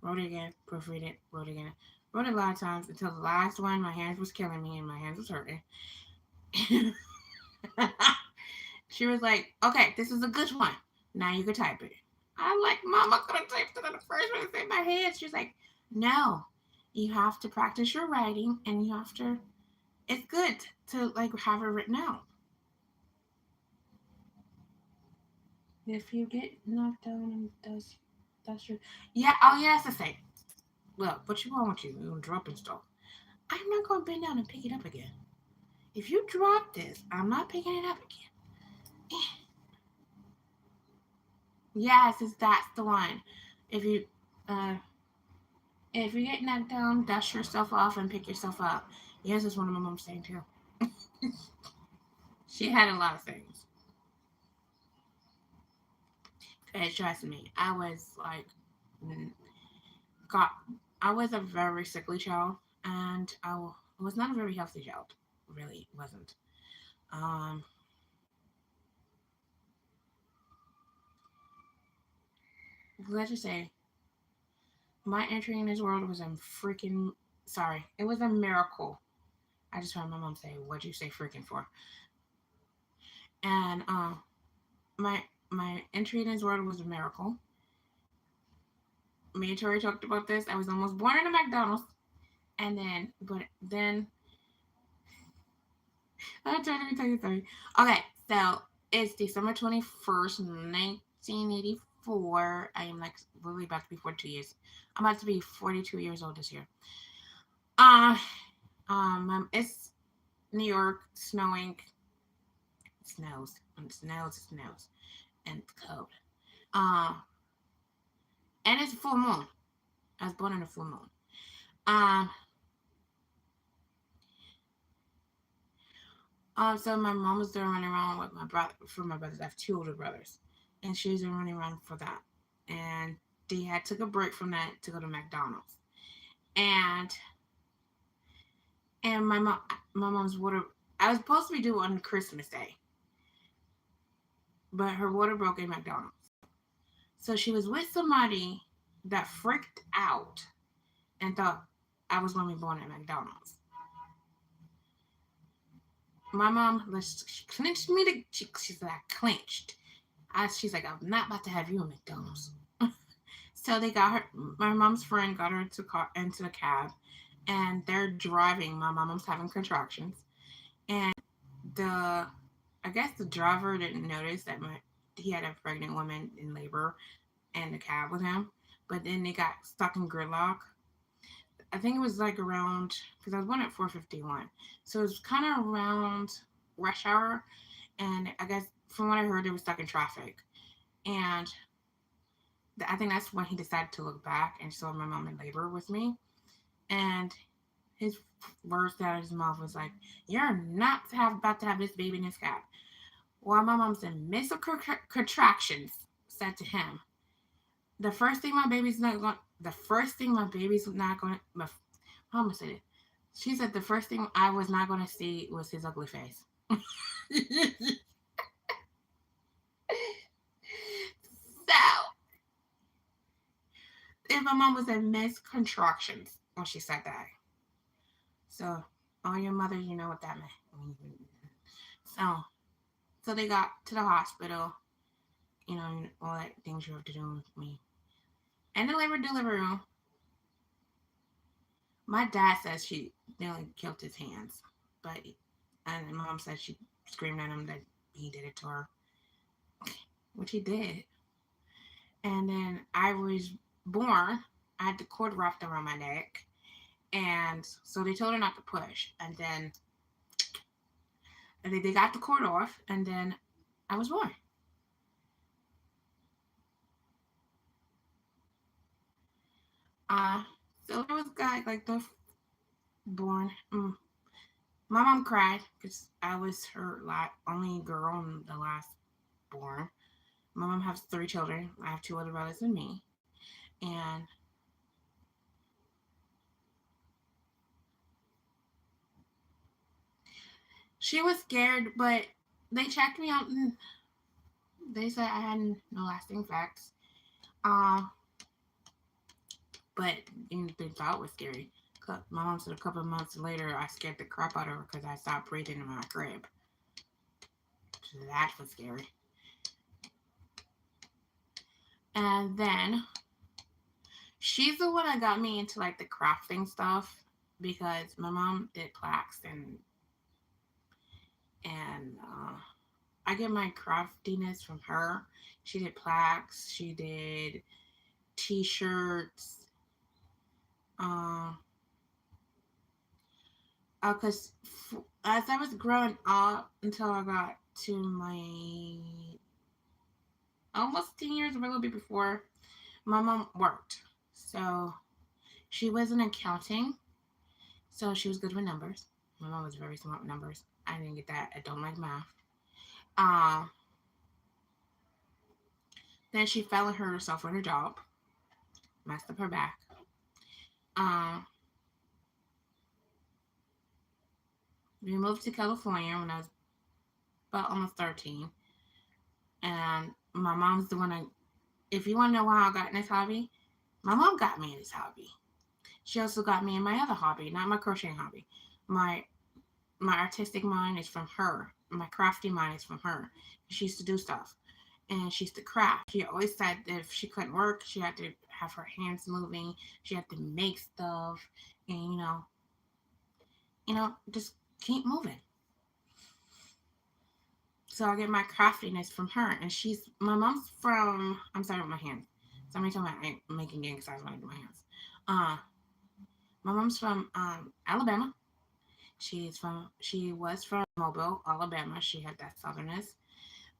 wrote it again, proofread it, wrote it again. Wrote it a lot of times until the last one, my hands was killing me and my hands was hurting. She was like, "Okay, this is a good one. Now you can type it." I'm like, "Mama could have typed it on the first one. It's in my hands." She's like, "No, you have to practice your writing, and you have to. It's good to like have it written out. If you get knocked down and that's true. Yeah. Oh yeah, that's the same. Look, what you want with you? You're dropping stuff. I'm not gonna bend down and pick it up again. If you drop this, I'm not picking it up again. Yes, that's the one. If you uh if you get knocked down, dust yourself off and pick yourself up. Yes, is one of my mom's saying too. She had a lot of things. And trust me, I was like, mm, got. I was a very sickly child, and was not a very healthy child. Really wasn't. Um, let's just say my entry in this world was a freaking. Sorry, it was a miracle. I just heard my mom say, "What'd you say freaking for?" And my my entry in this world was a miracle. Me and Tori talked about this. I was almost born in a McDonald's, but then I'm trying to tell you a story. Okay, so it's December 21st, 1984. I am like really about to be 42 years. I'm about to be 42 years old this year. Uh, it's New York, snowing. It snows. And it snows, it snows. And it's cold. Uh, and it's a full moon. I was born in a full moon. Um, so my mom was there running around with my brother. For my brothers, I have two older brothers, and she was running around for that. And they had took a break from that to go to McDonald's, and And my mom's water. I was supposed to be due on Christmas Day, but her water broke in McDonald's. So she was with somebody that freaked out and thought I was going to be born at McDonald's. My mom, she clinched me. She said I clinched. She's like, I'm not about to have you at McDonald's. So they got her. My mom's friend got her into the cab, and they're driving. My mom's having contractions, and the I guess the driver didn't notice that he had a pregnant woman in labor in the cab with him. But then they got stuck in gridlock. I think it was like around because I was born at 4:51, so it was kind of around rush hour, and I guess from what I heard, it was stuck in traffic, and I think that's when he decided to look back and saw my mom in labor with me, and his words out of his mouth was like, "You're not about to have this baby in this cab." While my mom said, "Miss of contractions," said to him, "The first thing my baby's not going. The first thing my baby's not going. My mama said it. She said the first thing I was not going to see was his ugly face." So, if my mom was a miss contractions when she said that. So, all your mothers, you know what that meant. So, so they got to the hospital, all that things you have to do with me. And the labor delivery room, my dad says she nearly killed his hands, but and mom said she screamed at him that he did it to her, which he did. And then I was born. I had the cord wrapped around my neck, and so they told her not to push. And they got the cord off, and then I was born. Uh, so it was like the born. My mom cried because I was her only girl and the last born. My mom has 3 children. I have 2 older brothers than me, and she was scared. But they checked me out, and they said I had no lasting effects. Um, but they thought it was scary. My mom said a couple of months later, I scared the crap out of her because I stopped breathing in my crib. So that was scary. And then she's the one that got me into like the crafting stuff because my mom did plaques and I get my craftiness from her. She did plaques. She did T-shirts. Um, because as I was growing up until I got to my almost 10 years, or a little bit before, my mom worked. So she was in accounting. So she was good with numbers. My mom was very smart with numbers. I didn't get that. I don't like math. Um, then she fell and hurt herself on her job, messed up her back. Um, we moved to California when I was about almost 13. And my mom's the one if you want to know how I got in this hobby, my mom got me in this hobby. She also got me in my other hobby, not my crocheting hobby. My my artistic mind is from her. My crafty mind is from her. She used to do stuff and she used to craft. She always said that if she couldn't work, she had to have her hands moving. She had to make stuff and just keep moving. So I get my craftiness from her. And my mom's from, I'm sorry with my hands. Somebody told me I ain't making exercise when I do my hands. Uh, my mom's from Alabama. She was from Mobile, Alabama. She had that southernness.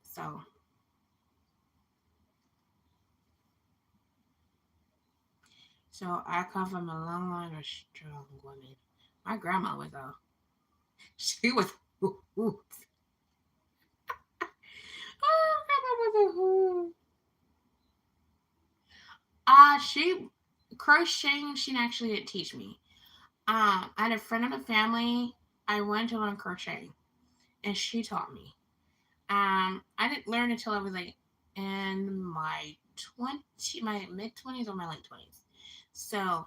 So I come from a long line of strong women. My grandma was she was oh, grandma was a hoot. She crocheting. She actually didn't teach me. I had a friend of the family. I wanted to learn crochet, and she taught me. I didn't learn until I was like in my mid 20s or my late 20s. So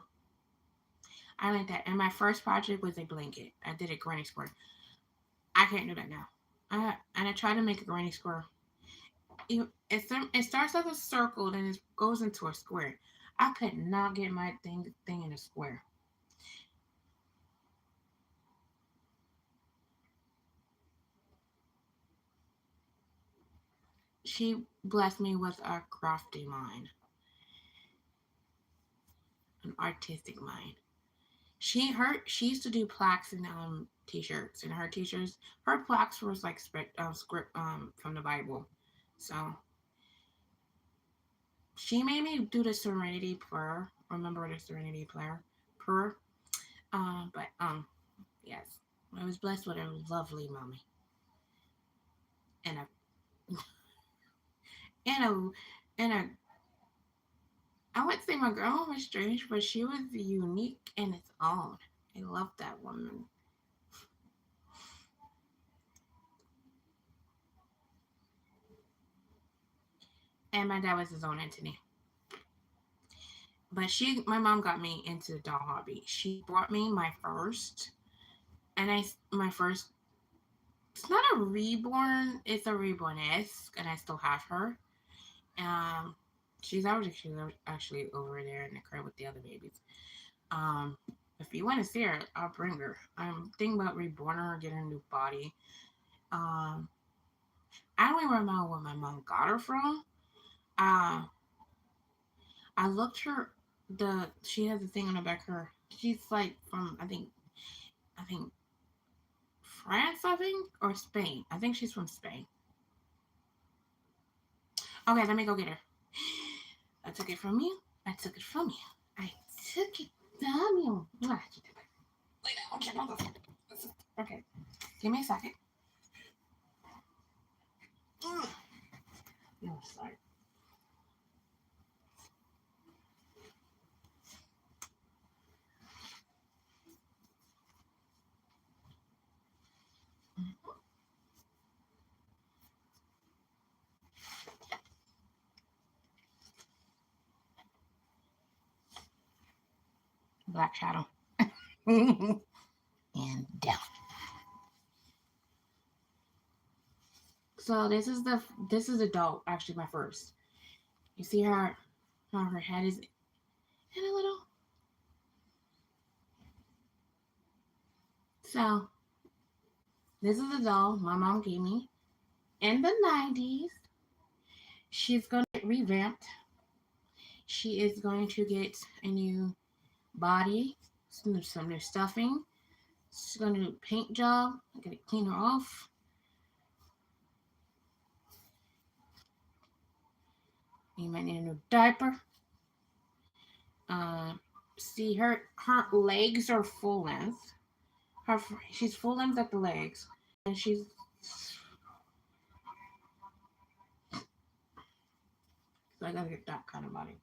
I like that. And my first project was a blanket. I did a granny square. I can't do that now. I tried to make a granny square. It starts as a circle, then it goes into a square. I could not get my thing in a square. She blessed me with a crafty mind, an artistic mind. She used to do plaques and t-shirts, and her t-shirts, her plaques was like script from the Bible. So she made me do the Serenity prayer. Remember the Serenity prayer? But yes, I was blessed with a lovely mommy and a and a and a. I wouldn't say my grandma was strange, but she was unique in its own. I love that woman. And my dad was his own entity. But my mom got me into the doll hobby. She bought me my first, my first. It's not a reborn. It's a reborn esque, and I still have her. Um, she's actually over there in the crib with the other babies. Um, if you want to see her, I'll bring her. I'm thinking about reborn her, getting a new body. Um, I don't even remember where my mom got her from. Uh, I looked her. She has a thing on the back of her. She's like from I think France, I think, or Spain. I think she's from Spain. Okay, let me go get her. I took it from you. I took it from you. I took it from you. Okay, give me a second. No, sorry. Black shadow. And down. So this is a doll. Actually, my first. You see how her head is in a little. So this is a doll my mom gave me in the 90s. She's going to get revamped. She is going to get a new body, some new stuffing. She's going to do a paint job. I'm going to clean her off. You might need a new diaper. Uh, See, her legs are full length. She's full length at the legs, and so I gotta get that kind of body.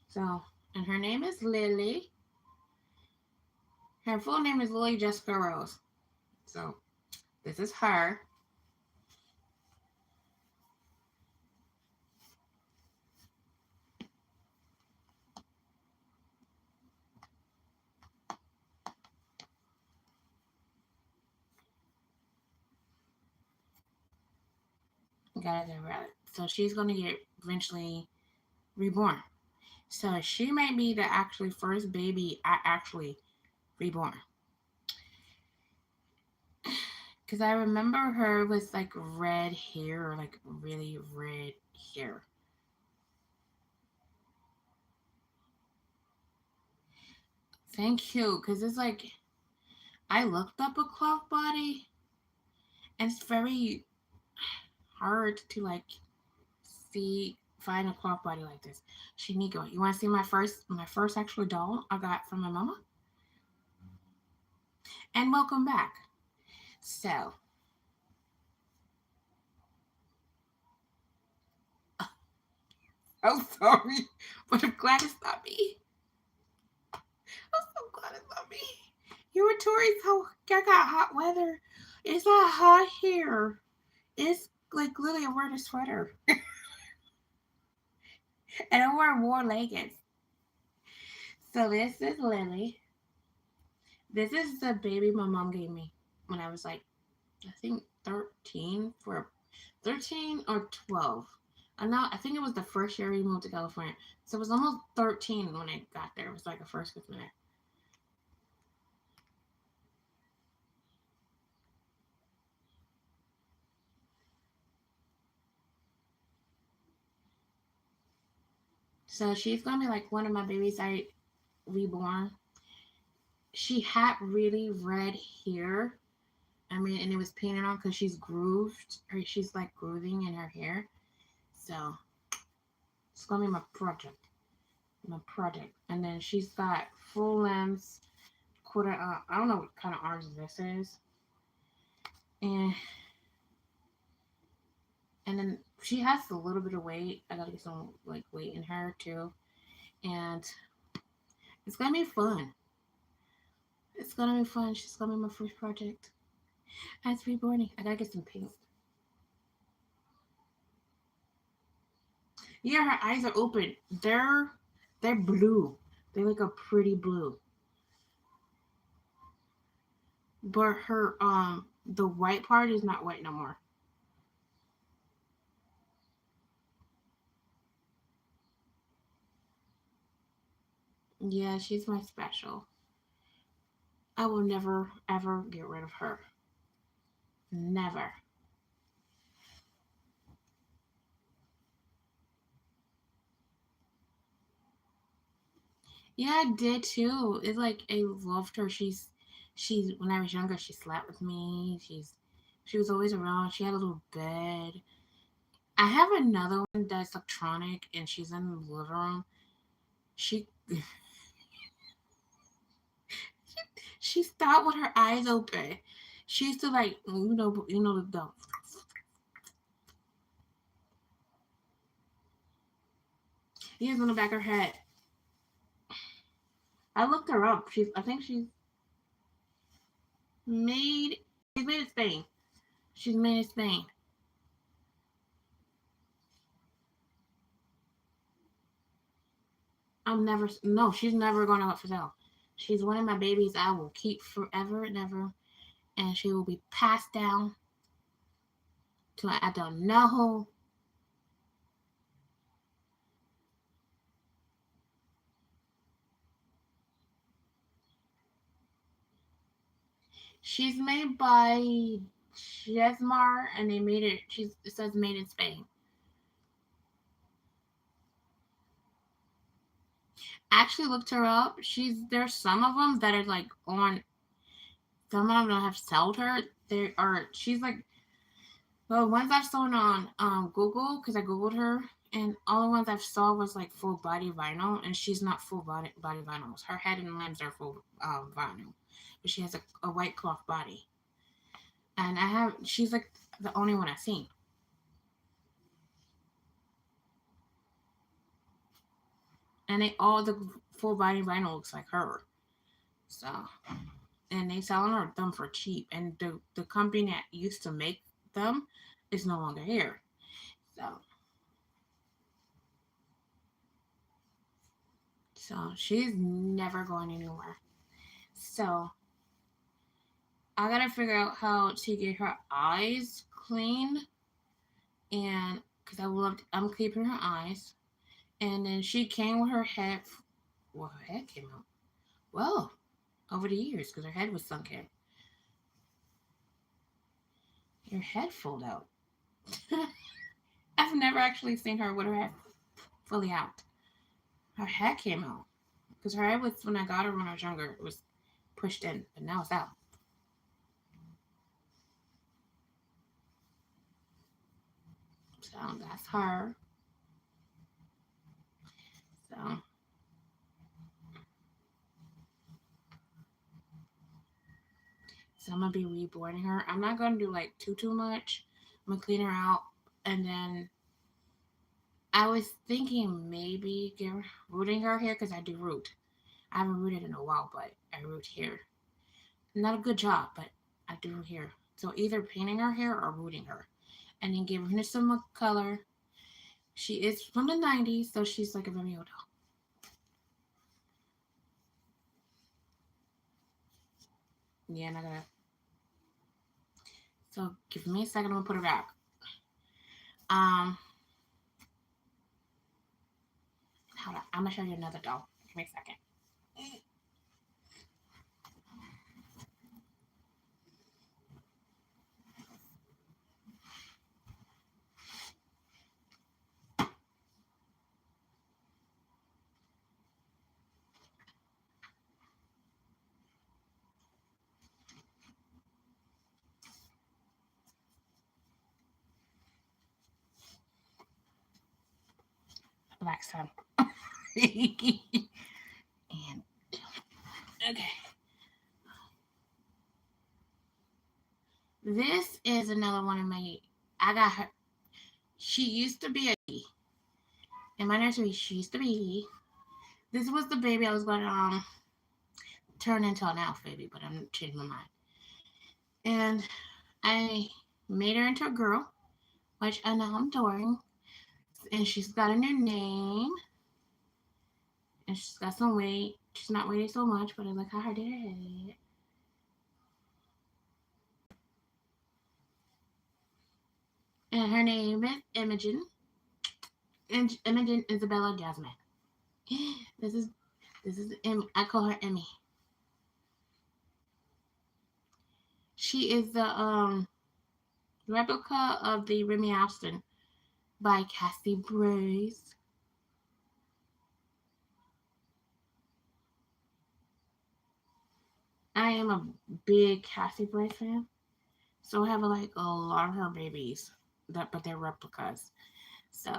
So, and her name is Lily. Her full name is Lily Jessica Rose. So this is her. Got it right. So she's gonna get eventually reborn. So she might be the actually first baby I actually reborn. Cause I remember her with like red hair, or like really red hair. Thank you. Cause it's like I looked up a cloth body, and it's very hard to like find a cloth body like this. Shinigo, you want to see my first actual doll I got from my mama? And welcome back. So, I'm sorry, but I'm glad it's not me. I'm so glad it's not Your Tori's how I got hot weather. It's not hot here. It's like literally I'm wearing a sweater. And I'm wearing more leggings. So this is Lily. This is the baby my mom gave me when I was like, I think 13 or 12. I think it was the first year we moved to California. So it was almost 13 when I got there. It was like a first Christmas. So she's gonna be like one of my babies I reborn. She had really red hair. I mean, and it was painted on because she's grooved, or she's like grooving in her hair. So it's gonna be my project. My project. And then she's got full limbs, quarter. I don't know what kind of arms this is, and then she has a little bit of weight. I gotta get some like weight in her too, and it's gonna be fun. It's gonna be fun. She's gonna be my first project. As reborning, I gotta get some paint. Yeah, her eyes are open. They're blue. They're like a pretty blue. But her the white part is not white no more. Yeah, she's my special. I will never ever get rid of her. Never. Yeah, I did too. It's like I loved her. She's when I was younger, she slept with me. She was always around. She had a little bed. I have another one that's electronic and she's in the living room. She she stopped with her eyes open. She used to like the ears on the back of her head. I looked her up. I think made she's made in Spain. She's made in Spain. I'm never no, she's never going out for sale. She's one of my babies I will keep forever and ever, and she will be passed down to I don't know who. She's made by Jesmar, and they made it. It says made in Spain. Actually looked her up. There's some of them that are like on. Some of them that have sold her. They are. She's like the ones I've seen on Google because I googled her, and all the ones I've saw was like full body vinyl, and she's not full body vinyl. Her head and limbs are full vinyl, but she has a white cloth body, and she's like the only one I've seen, and they all the full body vinyl looks like her. So, and they selling her them for cheap, and the company that used to make them is no longer here. So, she's never going anywhere. So I gotta figure out how to get her eyes clean, and because I'm keeping her eyes, and then she came with her head. Well, her head came out. Well, over the years, because her head was sunken. Her head pulled out. I've never actually seen her with her head fully out. Her head came out because her head was when I got her when I was younger. It was pushed in, but now it's out. So that's her. So I'm gonna be reborning her. I'm not gonna do like too much. I'm gonna clean her out, and then I was thinking maybe rooting her hair because I do root. I haven't rooted in a while, but I root here. Not a good job, but I do her hair. So either painting her hair or rooting her. And then giving her some color. She is from the 90s, so she's like a very old doll. Yeah, and I gotta. So give me a second, I'm gonna put her back. Um, hold on. I'm gonna show you another doll. Give me a second. Black sun. And okay. This is another one of my. I got her. She used to be a in my nursery. She used to be. This was the baby I was going to turn into an elf baby, but I'm changing my mind. And I made her into a girl, which I now I'm adoring. And she's got a new name, and she's got some weight. She's not weighing so much, but I like how her did it. And her name is Imogen. Imogen Isabella Jasmine. This is I call her Emmy. She is the replica of the Remy Austin by Cassie Brace. I am a big Cassie Brace fan, so I have like a lot of her babies, but they're replicas. So,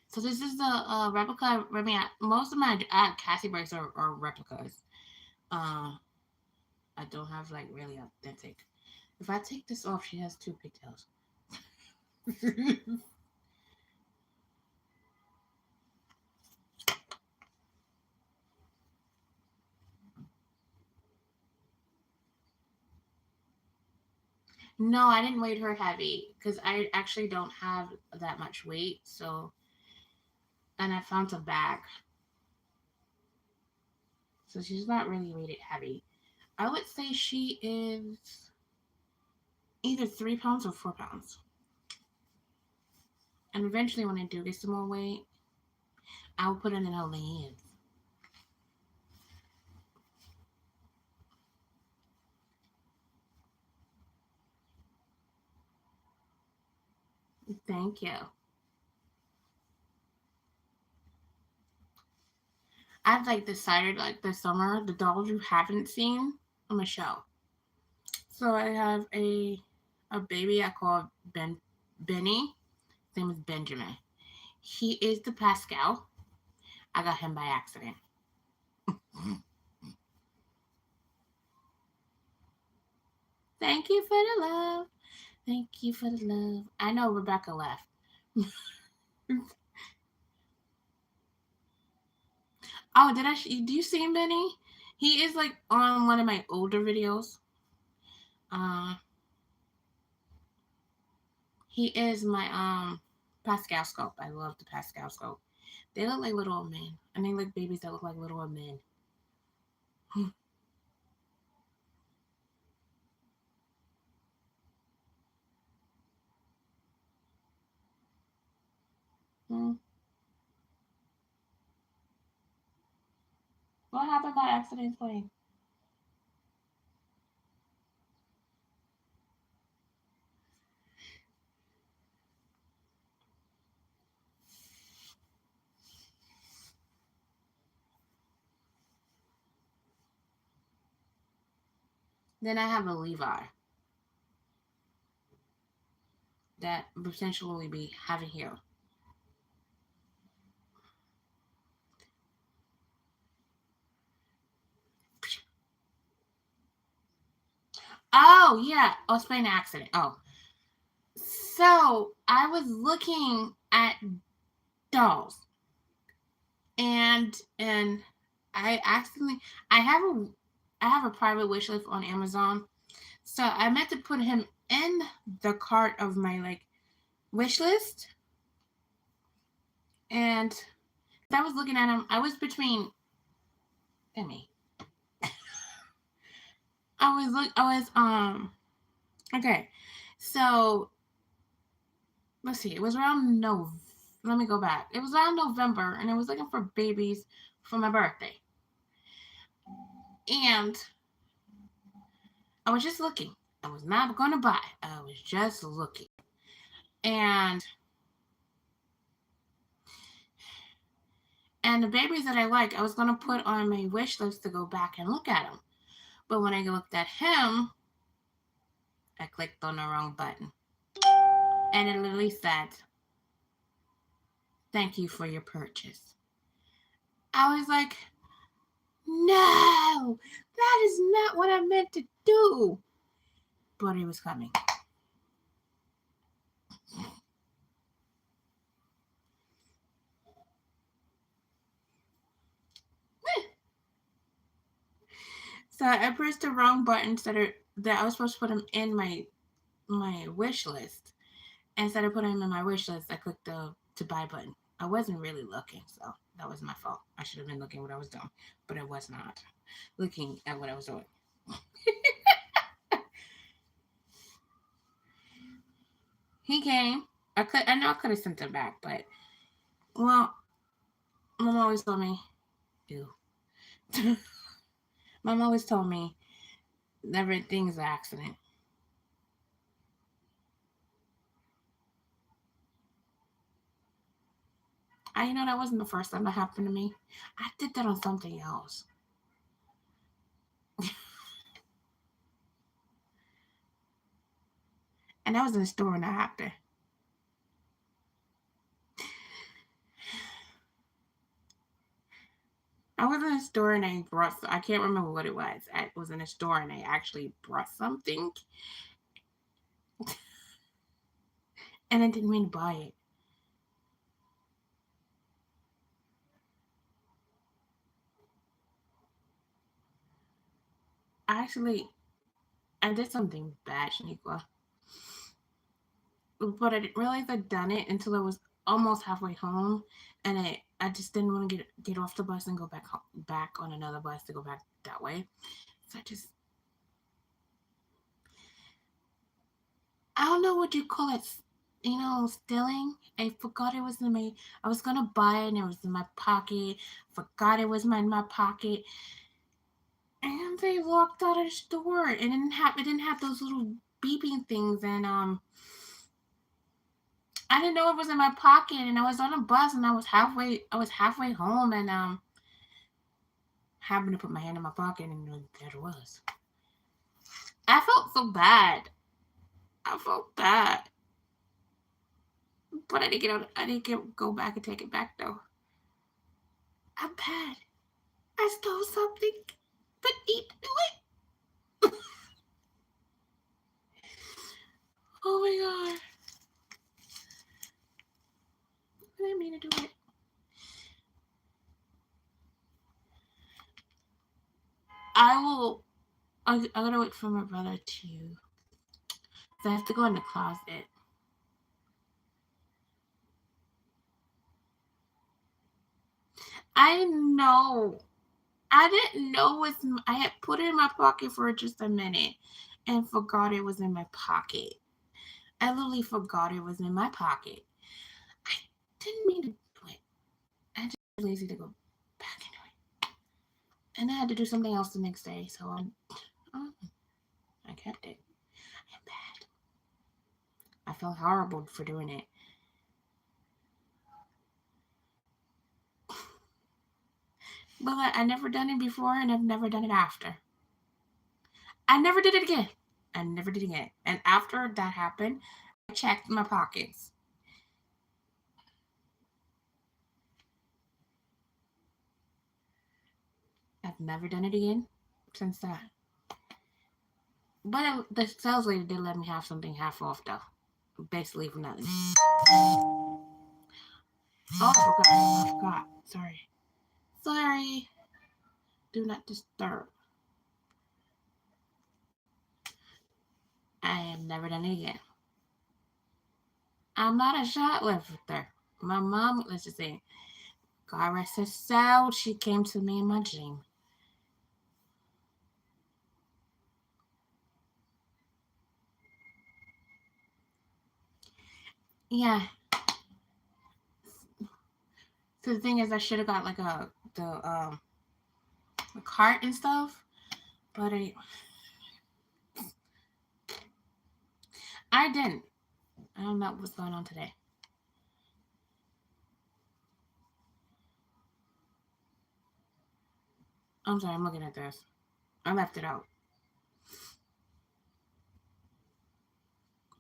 so this is the replica Remy. Most of my Cassie Brace are replicas. Uh, I don't have like really authentic. If I take this off, she has two pigtails. No, I didn't weight her heavy because I actually don't have that much weight. So, and I found a bag, so she's not really weighted heavy. I would say she is either 3 pounds or 4 pounds. And eventually, when I do get some more weight, I will put it in her hands. Thank you. I've like decided like this summer the dolls you haven't seen I'm gonna show. So I have a baby I call Benny. His name is Benjamin. He is the Pascal. I got him by accident. Thank you for the love. Thank you for the love. I know Rebecca left. Oh, do you see him, Benny? He is like on one of my older videos. Uh, he is my Pascal scope. I love the Pascal scope. They look like little old men. I mean, like babies that look like little old men. Hmm. What happened by accident playing? Then I have a Levi that potentially be having here. Oh yeah, I was playing accident. Oh, so I was looking at dolls, and I accidentally I have a private wish list on Amazon. So I meant to put him in the cart of my like wish list, and I was looking at him. I was between. Let me. I was Okay, so let's see. It was around no. Let me go back. It was around November, and I was looking for babies for my birthday, and I was just looking. I was not going to buy. I was just looking, and the babies that I like, I was going to put on my wish list to go back and look at them. But when I looked at him, I clicked on the wrong button, and it literally said, "Thank you for your purchase." I was like, "No, that is not what I meant to do." But it was coming. So I pressed the wrong button that I was supposed to put him in my wish list. Instead of putting him in my wish list, I clicked the to buy button. I wasn't really looking, so that was my fault. I should have been looking at what I was doing, but I was not looking at what I was doing. He came. I know I could have sent him back, but well, Mom always told me, ew. Mom always told me everything's an accident. I know that wasn't the first time that happened to me. I did that on something else. And that was in the store and that happened. I was in a store and I brought, I can't remember what it was. I was in a store and I actually brought something and I didn't mean to buy it. Actually, I did something bad, Shaniqua. But I didn't realize I'd done it until I was almost halfway home, and I just didn't want to get off the bus and go back on another bus to go back that way. So I don't know what you call it, stealing. I forgot it was in my. I was gonna buy it and it was in my pocket. Forgot it was in my pocket, and they walked out of the store and it didn't have those little beeping things and I didn't know it was in my pocket, and I was on a bus, and I was halfway home, and happened to put my hand in my pocket, and there it was. I felt so bad. I felt bad, but I didn't get out. I didn't go back and take it back though. I'm bad. I stole something, but need to do it. Oh my god! I didn't mean to do it. I will. I gotta wait for my brother to. So I have to go in the closet. I know. I didn't know it was. I had put it in my pocket for just a minute, and forgot it was in my pocket. I literally forgot it was in my pocket. I didn't mean to do it. I just was lazy to go back into it, and I had to do something else the next day. So oh, I kept it. I'm bad. I felt horrible for doing it. But I never done it before, and I've never done it after. I never did it again. I never did it again. And after that happened, I checked my pockets. I've never done it again since that. But the sales lady did let me have something half off though. Basically for nothing. Oh, I forgot. Sorry. Sorry. Do not disturb. I have never done it again. I'm not a shoplifter. My mom, let's just say, God rest her soul, she came to me in my dream. Yeah. So the thing is, I should have got like a cart and stuff, but I didn't. I don't know what's going on today. I'm sorry, I'm looking at this. I left it out.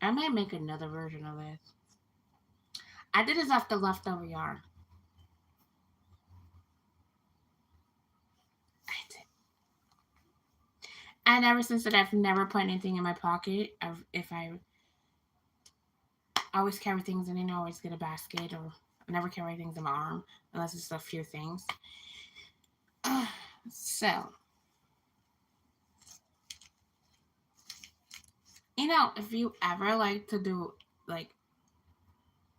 I might make another version of this. I did this off the leftover yarn. I did. And ever since that, I've never put anything in my pocket. If I always carry things in, I always get a basket, or I never carry things in my arm unless it's a few things. So, if you ever like to do like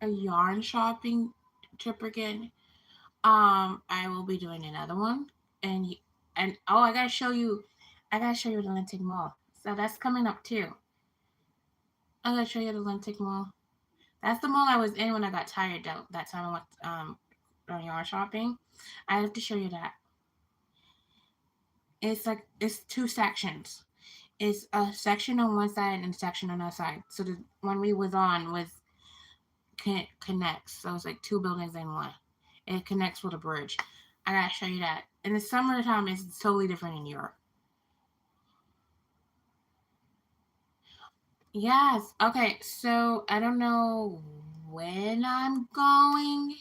a yarn shopping trip again, I will be doing another one, and oh, I gotta show you the Lentic Mall. So that's coming up too. I gotta show you the Lentic Mall. That's the mall I was in when I got tired that time I went on yarn shopping. I have to show you that. It's two sections. It's a section on one side and a section on the other side. So the one we was on was connects. So it's like two buildings in one. It connects with a bridge. I gotta show you that. In the summertime, it's totally different in Europe. Yes. Okay. So I don't know when I'm going,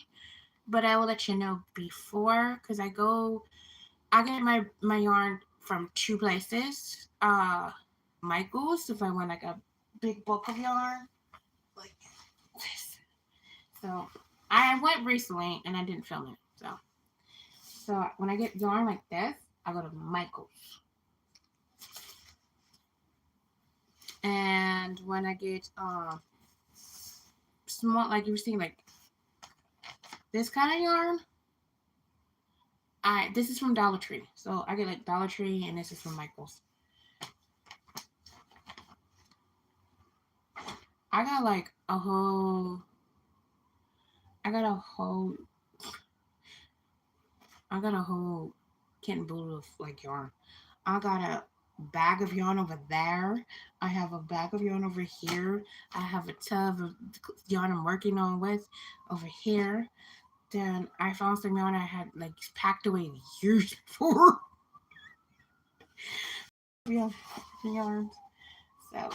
but I will let you know before because I get my yarn from two places. Michael's if I want like a big bulk of yarn, like this. So I went recently and I didn't film it. So when I get yarn like this, I go to Michael's. And when I get small, like you were seeing, like this kind of yarn, this is from Dollar Tree. So I get like Dollar Tree, and this is from Michael's. I got like a whole. I got a whole. I got a whole kit and boodle of like yarn. I got a bag of yarn over there. I have a bag of yarn over here. I have a tub of yarn I'm working on with over here. Then I found some yarn I had like packed away years before. Yeah, yarns. So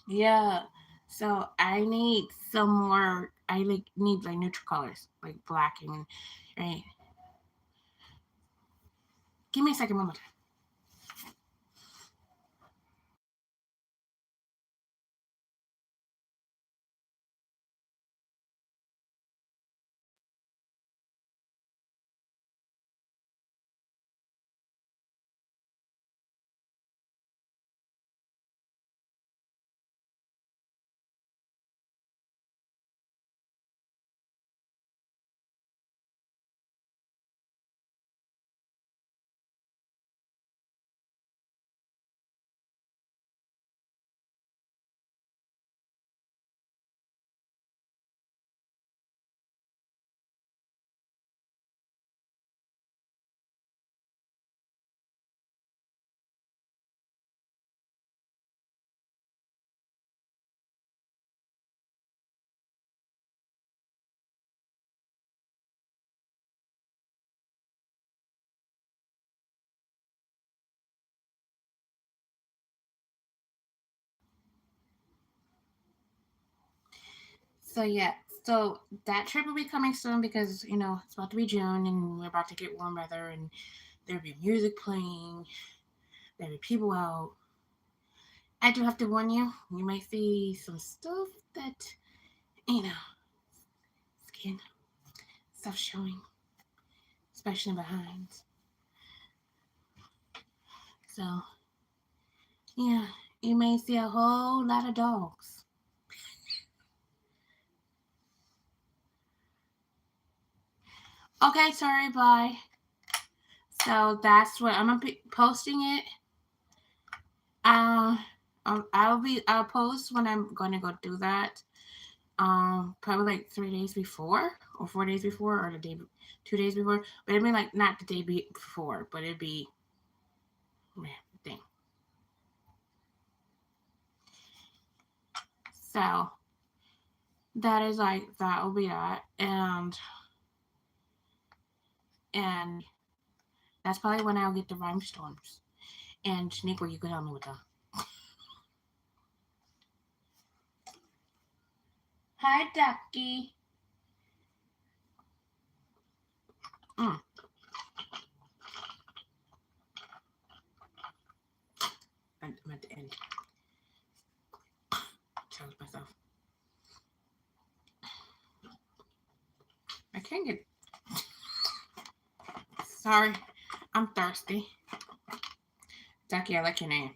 yeah. So I need some more. I need like neutral colors, like black and right. Give me a second, Mama. So yeah, so that trip will be coming soon because it's about to be June and we're about to get warm weather and there'll be music playing, there'll be people out. I do have to warn you, you might see some stuff that you know skin stuff showing, especially behind. So, yeah, you may see a whole lot of dogs. Okay, sorry, bye. So that's what I'm gonna be posting it. Uh, I'll post when I'm gonna go do that. Probably like 3 days before or 4 days before or the day, 2 days before. But it'd be like not the day before, but it'd be thing. So that is like that will be that, and that's probably when I'll get the rhinestones. And Shaniqua, you could help me with that. Hi, Ducky. Mm. I'm at the end. Challenge myself. I can't get. Sorry, I'm thirsty. Ducky, I like your name.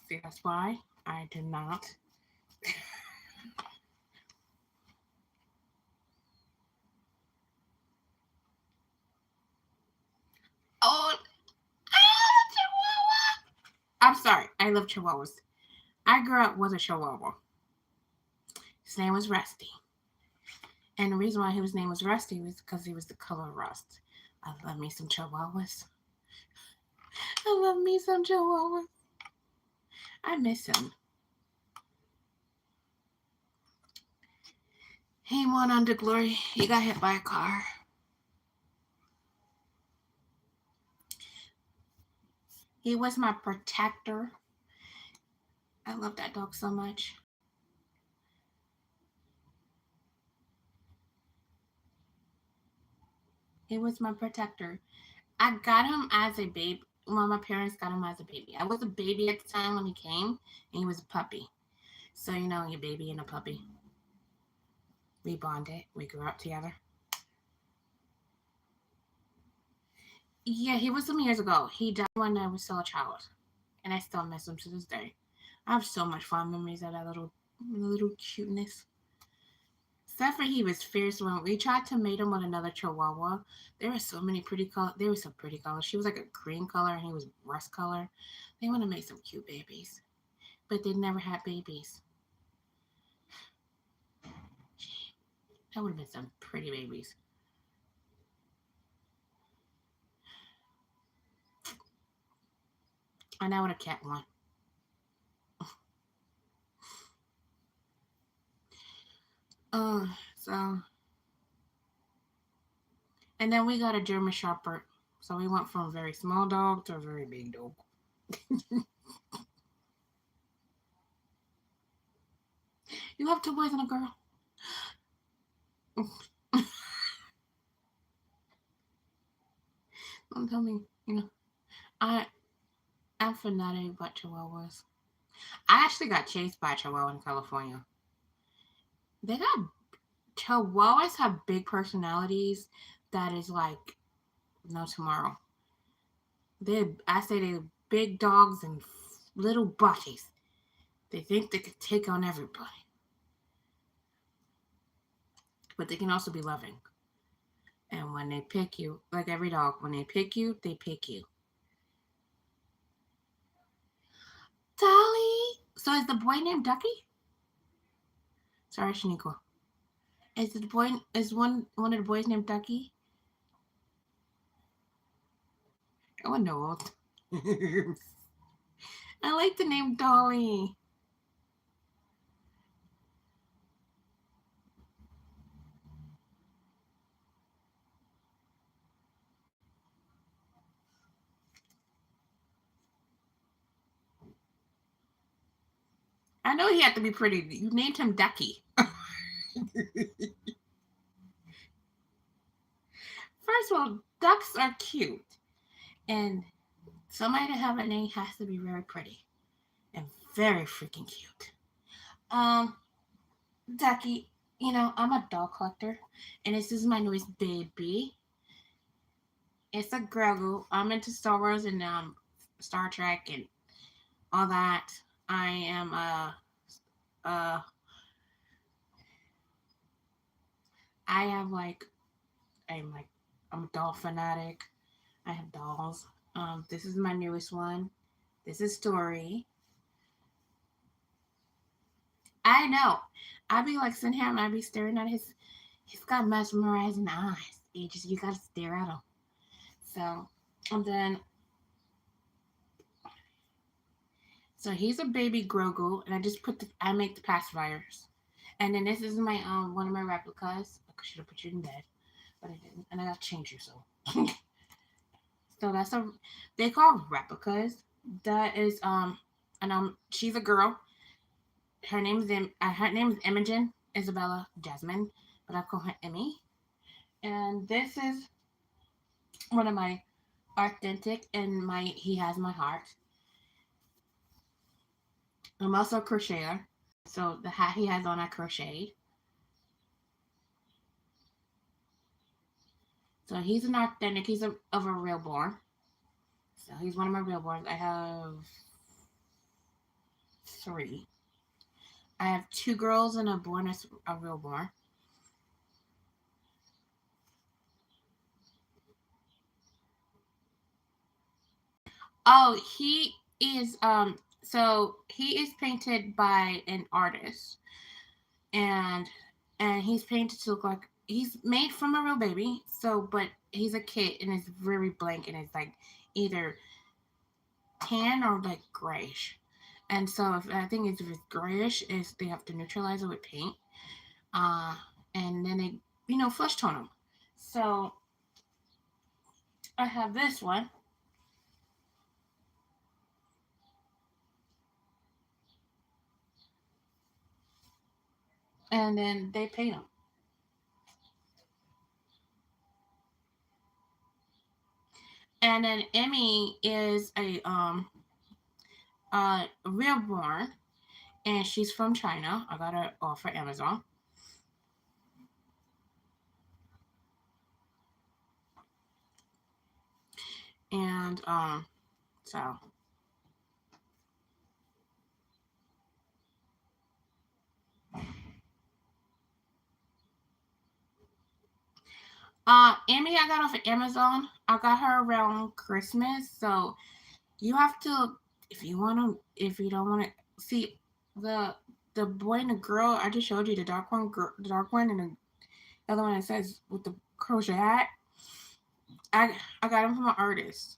See, that's why I do not. Oh, I'm sorry. I love Chihuahuas. I grew up with a Chihuahua. His name was Rusty. And the reason why his name was Rusty was because he was the color rust. I love me some Chihuahuas. I love me some Chihuahuas. I miss him. He went on to glory. He got hit by a car. He was my protector. I love that dog so much. He was my protector. I got him as a baby. Well, my parents got him as a baby. I was a baby at the time when he came, and he was a puppy. So, you know, your baby and a puppy. We bonded. We grew up together. Yeah, he was some years ago. He died when I was still a child. And I still miss him to this day. I have so much fond memories of that little cuteness. Except for he was fierce when we tried to mate him with another Chihuahua. There were so many pretty colors. There were some pretty colors. She was like a green color and he was rust color. They want to make some cute babies, but they never had babies. That would have been some pretty babies. And I would have kept one. Uh, so, and then we got a German Shepherd. So we went from a very small dog to a very big dog. You have two boys and a girl. Don't tell me, you know. I I'm fanatic about Chihuahuas. I actually got chased by a Chihuahua in California. They got Chihuahuas have big personalities that is like no tomorrow. I say they're big dogs and little bodies. They think they could take on everybody, but they can also be loving. And when they pick you, like every dog, when they pick you, they pick you. Dolly. So is the boy named Ducky? Sorry, Shaniqua. Is the boy is one of the boys named Ducky? Oh no. I like the name Dolly. I know he had to be pretty. You named him Ducky. First of all, ducks are cute, and somebody to have a name has to be very pretty. and very freaking cute. Um, Ducky, I'm a doll collector, and this is my newest baby. It's a Grogu. I'm into Star Wars and Star Trek and all that. I am uh I have like I'm a doll fanatic. I have dolls. This is my newest one. This is Story. I know. I'd be like sitting here and I'd be staring at his. He's got mesmerizing eyes. You gotta stare at him. So, and then he's a baby Grogu, and I make the pacifiers, and then this is my one of my replicas. I should have put you in bed, but I didn't, and I got to change you. So that's they call replicas. That is and she's a girl. Her name is Imogen Isabella Jasmine, but I call her Emmy. And this is one of my authentic, and my he has my heart. I'm also a crocheter, so the hat he has on I crocheted. So he's an authentic. Of a real born. So he's one of my real borns. I have three. I have two girls and a boy, and a real born. Oh, he is he is painted by an artist, and he's painted to look like he's made from a real baby. So, but he's a kid and it's very blank and it's like either tan or like grayish. And so if I think if it's grayish, is they have to neutralize it with paint, uh, and then they flesh tone them. So I have this one, and then they paint them. And then Emmy is a real born, and she's from China. I got her off of Amazon, and so Emmy I got off of Amazon. I got her around Christmas, so you have to if you don't want to see the boy and the girl I just showed you, the dark one, and the other one that says with the crochet hat. I got them from an artist.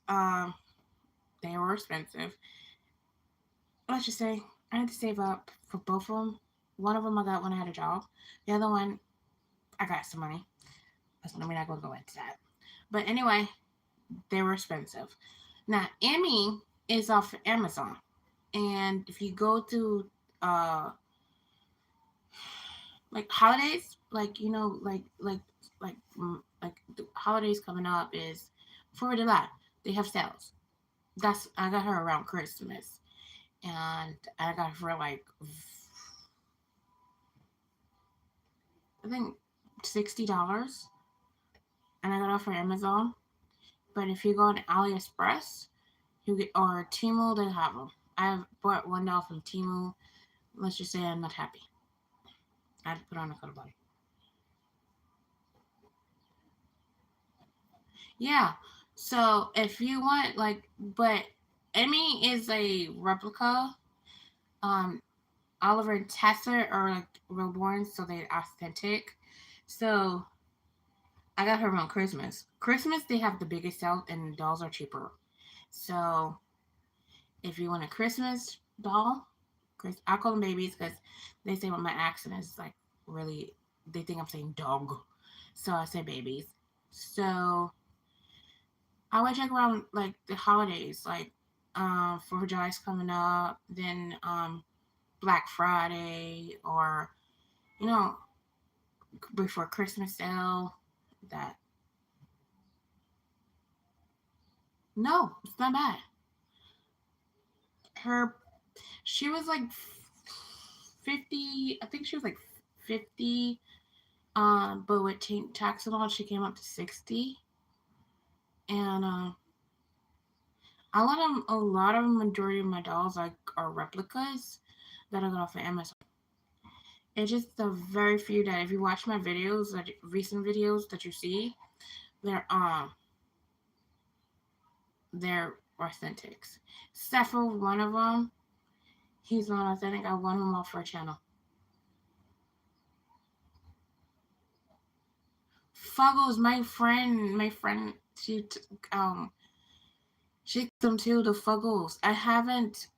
They were expensive. Let's just say I had to save up for both of them. One of them I got when I had a job. The other one I got some money. We're not gonna go into that. But anyway, they were expensive. Now Emmy is off of Amazon, and if you go to uh like holidays, like like the holidays coming up is for the lot. They have sales. I got her around Christmas, and I got her for like I think $60, and I got it for Amazon. But if you go on AliExpress, you get or Temu, they have them. I have bought one now from Temu. Let's just say I'm not happy. I had to put on a cuddle body. Yeah. So if you want but Emmy is a replica. Um, Oliver and Tessa are like reborn, so they're authentic. So I got her around Christmas. Christmas they have the biggest sale and dolls are cheaper. So if you want a Christmas doll, I call them babies because they say what my accent is like really. They think I'm saying dog, so I say babies. So I would check around like the holidays, like 4th of July's coming up, then Black Friday, or you know before Christmas sale. That no, it's not bad. Her She was like 50. I think she was like 50. But with tax and all, she came up to 60. And a lot of majority of my dolls are replicas that I got off of Amazon. It's just the very few that if you watch my videos, like recent videos that you see, they're they're authentics. Except for one of them, he's not authentic. I want him off for a channel. Fuggles, my friend, um she them too. The Fuggles. I haven't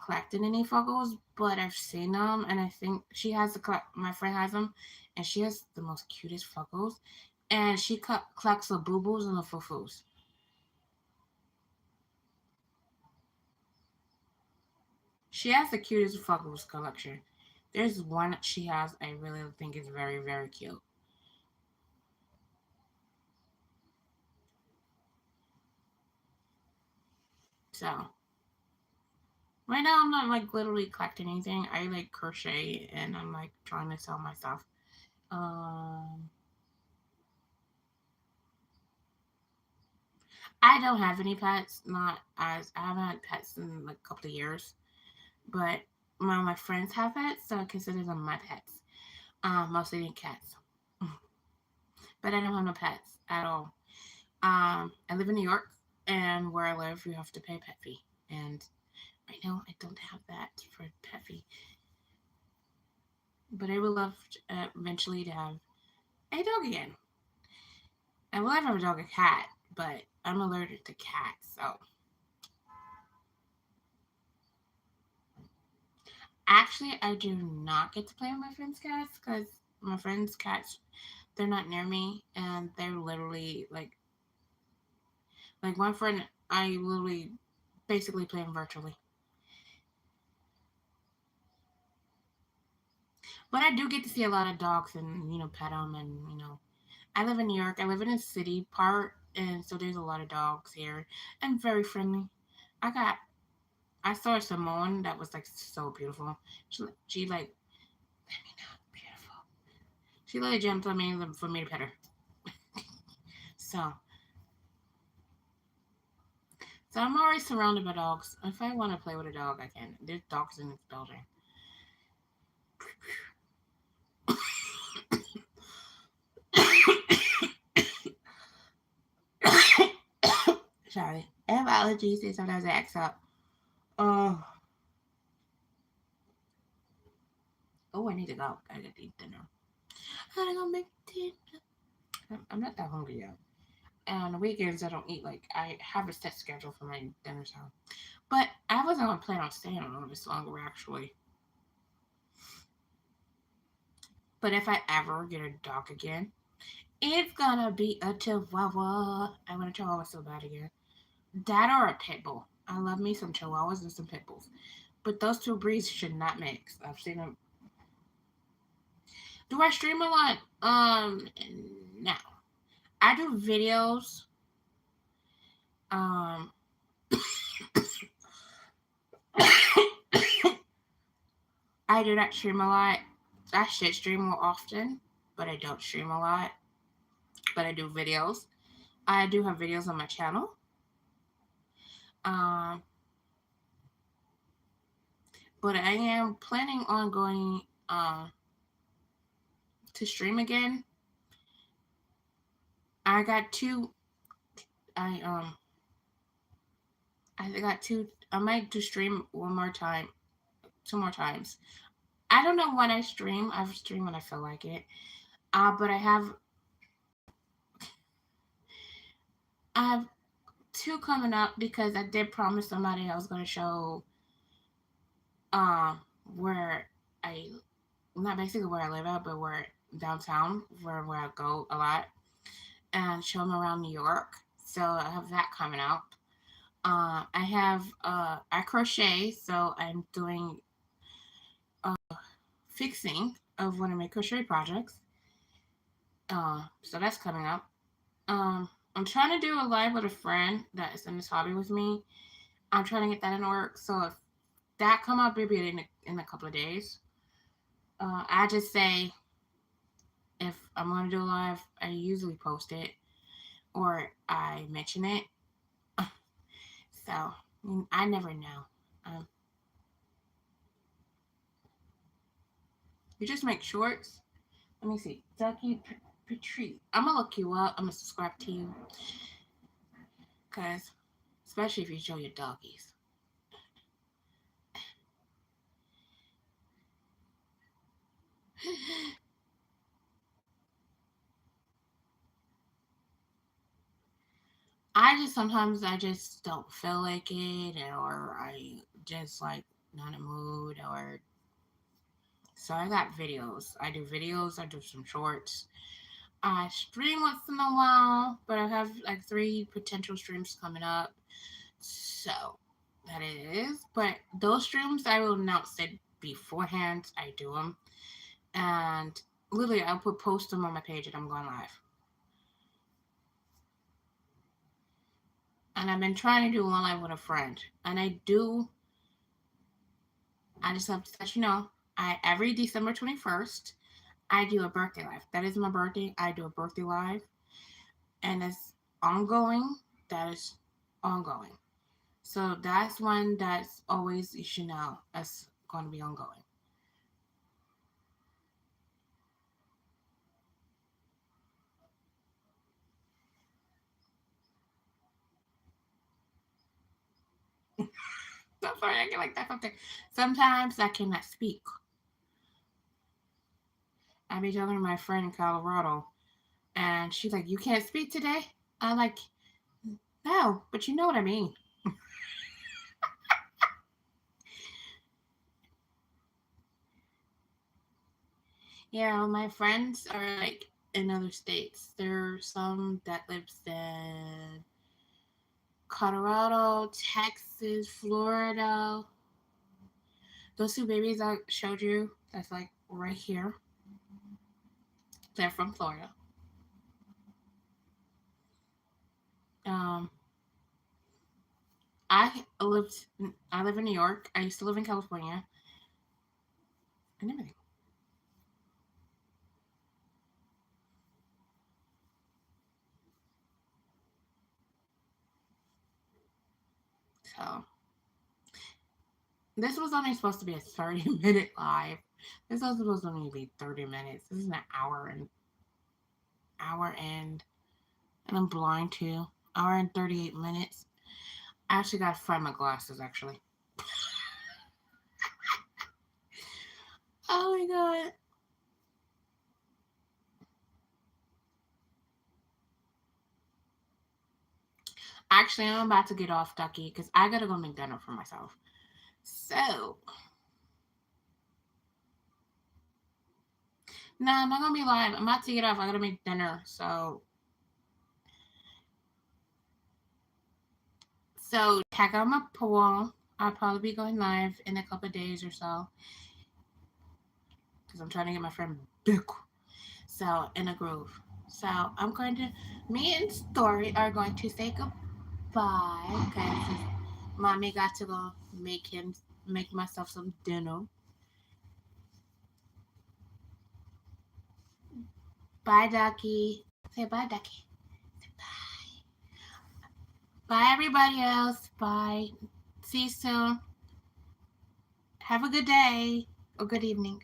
collected any Fuggles, but I've seen them, and I think she has my friend has them, and she has the most cutest Fuggles, and she collects the boo boos and the foo-foos. She has the cutest Fuggles collection. There's one that she has I really think is very, very cute. So right now I'm not like literally collecting anything. I like crochet and I'm like trying to sell my stuff. Um I don't have any pets, not as I haven't had pets in like a couple of years. But my friends have pets, so I consider them my pets. Mostly cats. But I don't have no pets at all. I live in New York, and where I live, you have to pay a pet fee. And right now, I don't have that for pet fee. But I would love eventually to have a dog again. I will have a dog, a cat, but I'm allergic to cats. So actually, I do not get to play with my friends' cats because my friends' cats they're not near me, and they're literally like one friend. I literally basically play them virtually. But I do get to see a lot of dogs and pet them and I live in New York. I live in a city part, and so there's a lot of dogs here and very friendly. I got I saw a Samoan that was like so beautiful. She like let me know beautiful. She literally jumped on me for me to pet her. So I'm always surrounded by dogs. If I want to play with a dog, I can. There's dogs in this building. Sorry, I have allergies and sometimes I act up. Oh, I need to go. I gotta eat dinner. I gotta go make dinner. I'm not that hungry yet. And on the weekends, I don't eat like I have a set schedule for my dinner time. But I wasn't gonna plan on staying on this longer actually. But if I ever get a dog again, it's gonna be a Chihuahua. I want a Chihuahua so bad again. That or a pit bull. I love me some Chihuahuas and some pit bulls. But those two breeds should not mix. I've seen them. Do I stream a lot? No. I do videos. Um, I do not stream a lot. I should stream more often, but I don't stream a lot. But I do videos. I do have videos on my channel. Um, but I am planning on going to stream again. I got two. I I got two. I might do stream one more time, two more times. I don't know when I stream. I stream when I feel like it. But I have two coming up because I did promise somebody I was going to show where I not basically where I live at, but where downtown where I go a lot and show them around New York. So I have that coming up. I crochet, so I'm doing uh, fixing of one of my crochet projects. So that's coming up. I'm trying to do a live with a friend that is in this hobby with me. I'm trying to get that in work. So that come out maybe in a couple of days. I just say if I'm gonna do a live, I usually post it or I mention it. So I never know. Um, you just make shorts. Let me see, Ducky Patrice. I'm gonna look you up. I'm gonna subscribe to you, cause especially if you show your doggies. I just don't feel like it, or I just like not in a mood, or so I got videos. I do videos. I do some shorts. I stream once in a while, but I have like 3 potential streams coming up. So that is. But those streams I will announce it beforehand. I do them, and literally I'll post them on my page and I'm going live. And I've been trying to do one live with a friend, and I do. I just have to let you know. I every December 21st, I do a birthday live. That is my birthday. I do a birthday live, and it's ongoing. That is ongoing. So that's one that's always you should know that's going to be ongoing. So sorry, I get like that something. Sometimes I cannot speak. I be talking to my friend in Colorado, and she's like, "You can't speak today." I'm like, "No, but you know what I mean." Yeah, my friends are like in other states. There's some that lives in Colorado, Texas, Florida. Those 2 babies I showed you, that's like right here. They're from Florida. Um, I lived. I live in New York. I used to live in California and everything. So this was only supposed to be a 30-minute live. This was supposed to only be 30 minutes. This is an hour and I'm blind too. Hour and 38 minutes. I actually got to find my glasses actually. Oh my god. Actually, I'm about to get off Ducky because I gotta go make dinner for myself. So, no, I'm not gonna be live. I'm about to get off. I gotta make dinner. So check out my pool. I'll probably be going live in a couple of days or so because I'm trying to get my friend Bick. So in a groove. So I'm going to. Me and Story are going to say goodbye because mommy got to go make myself some dinner. Bye, Ducky. Say bye, Ducky. Bye. Bye, everybody else. Bye. See you soon. Have a good day or good evening.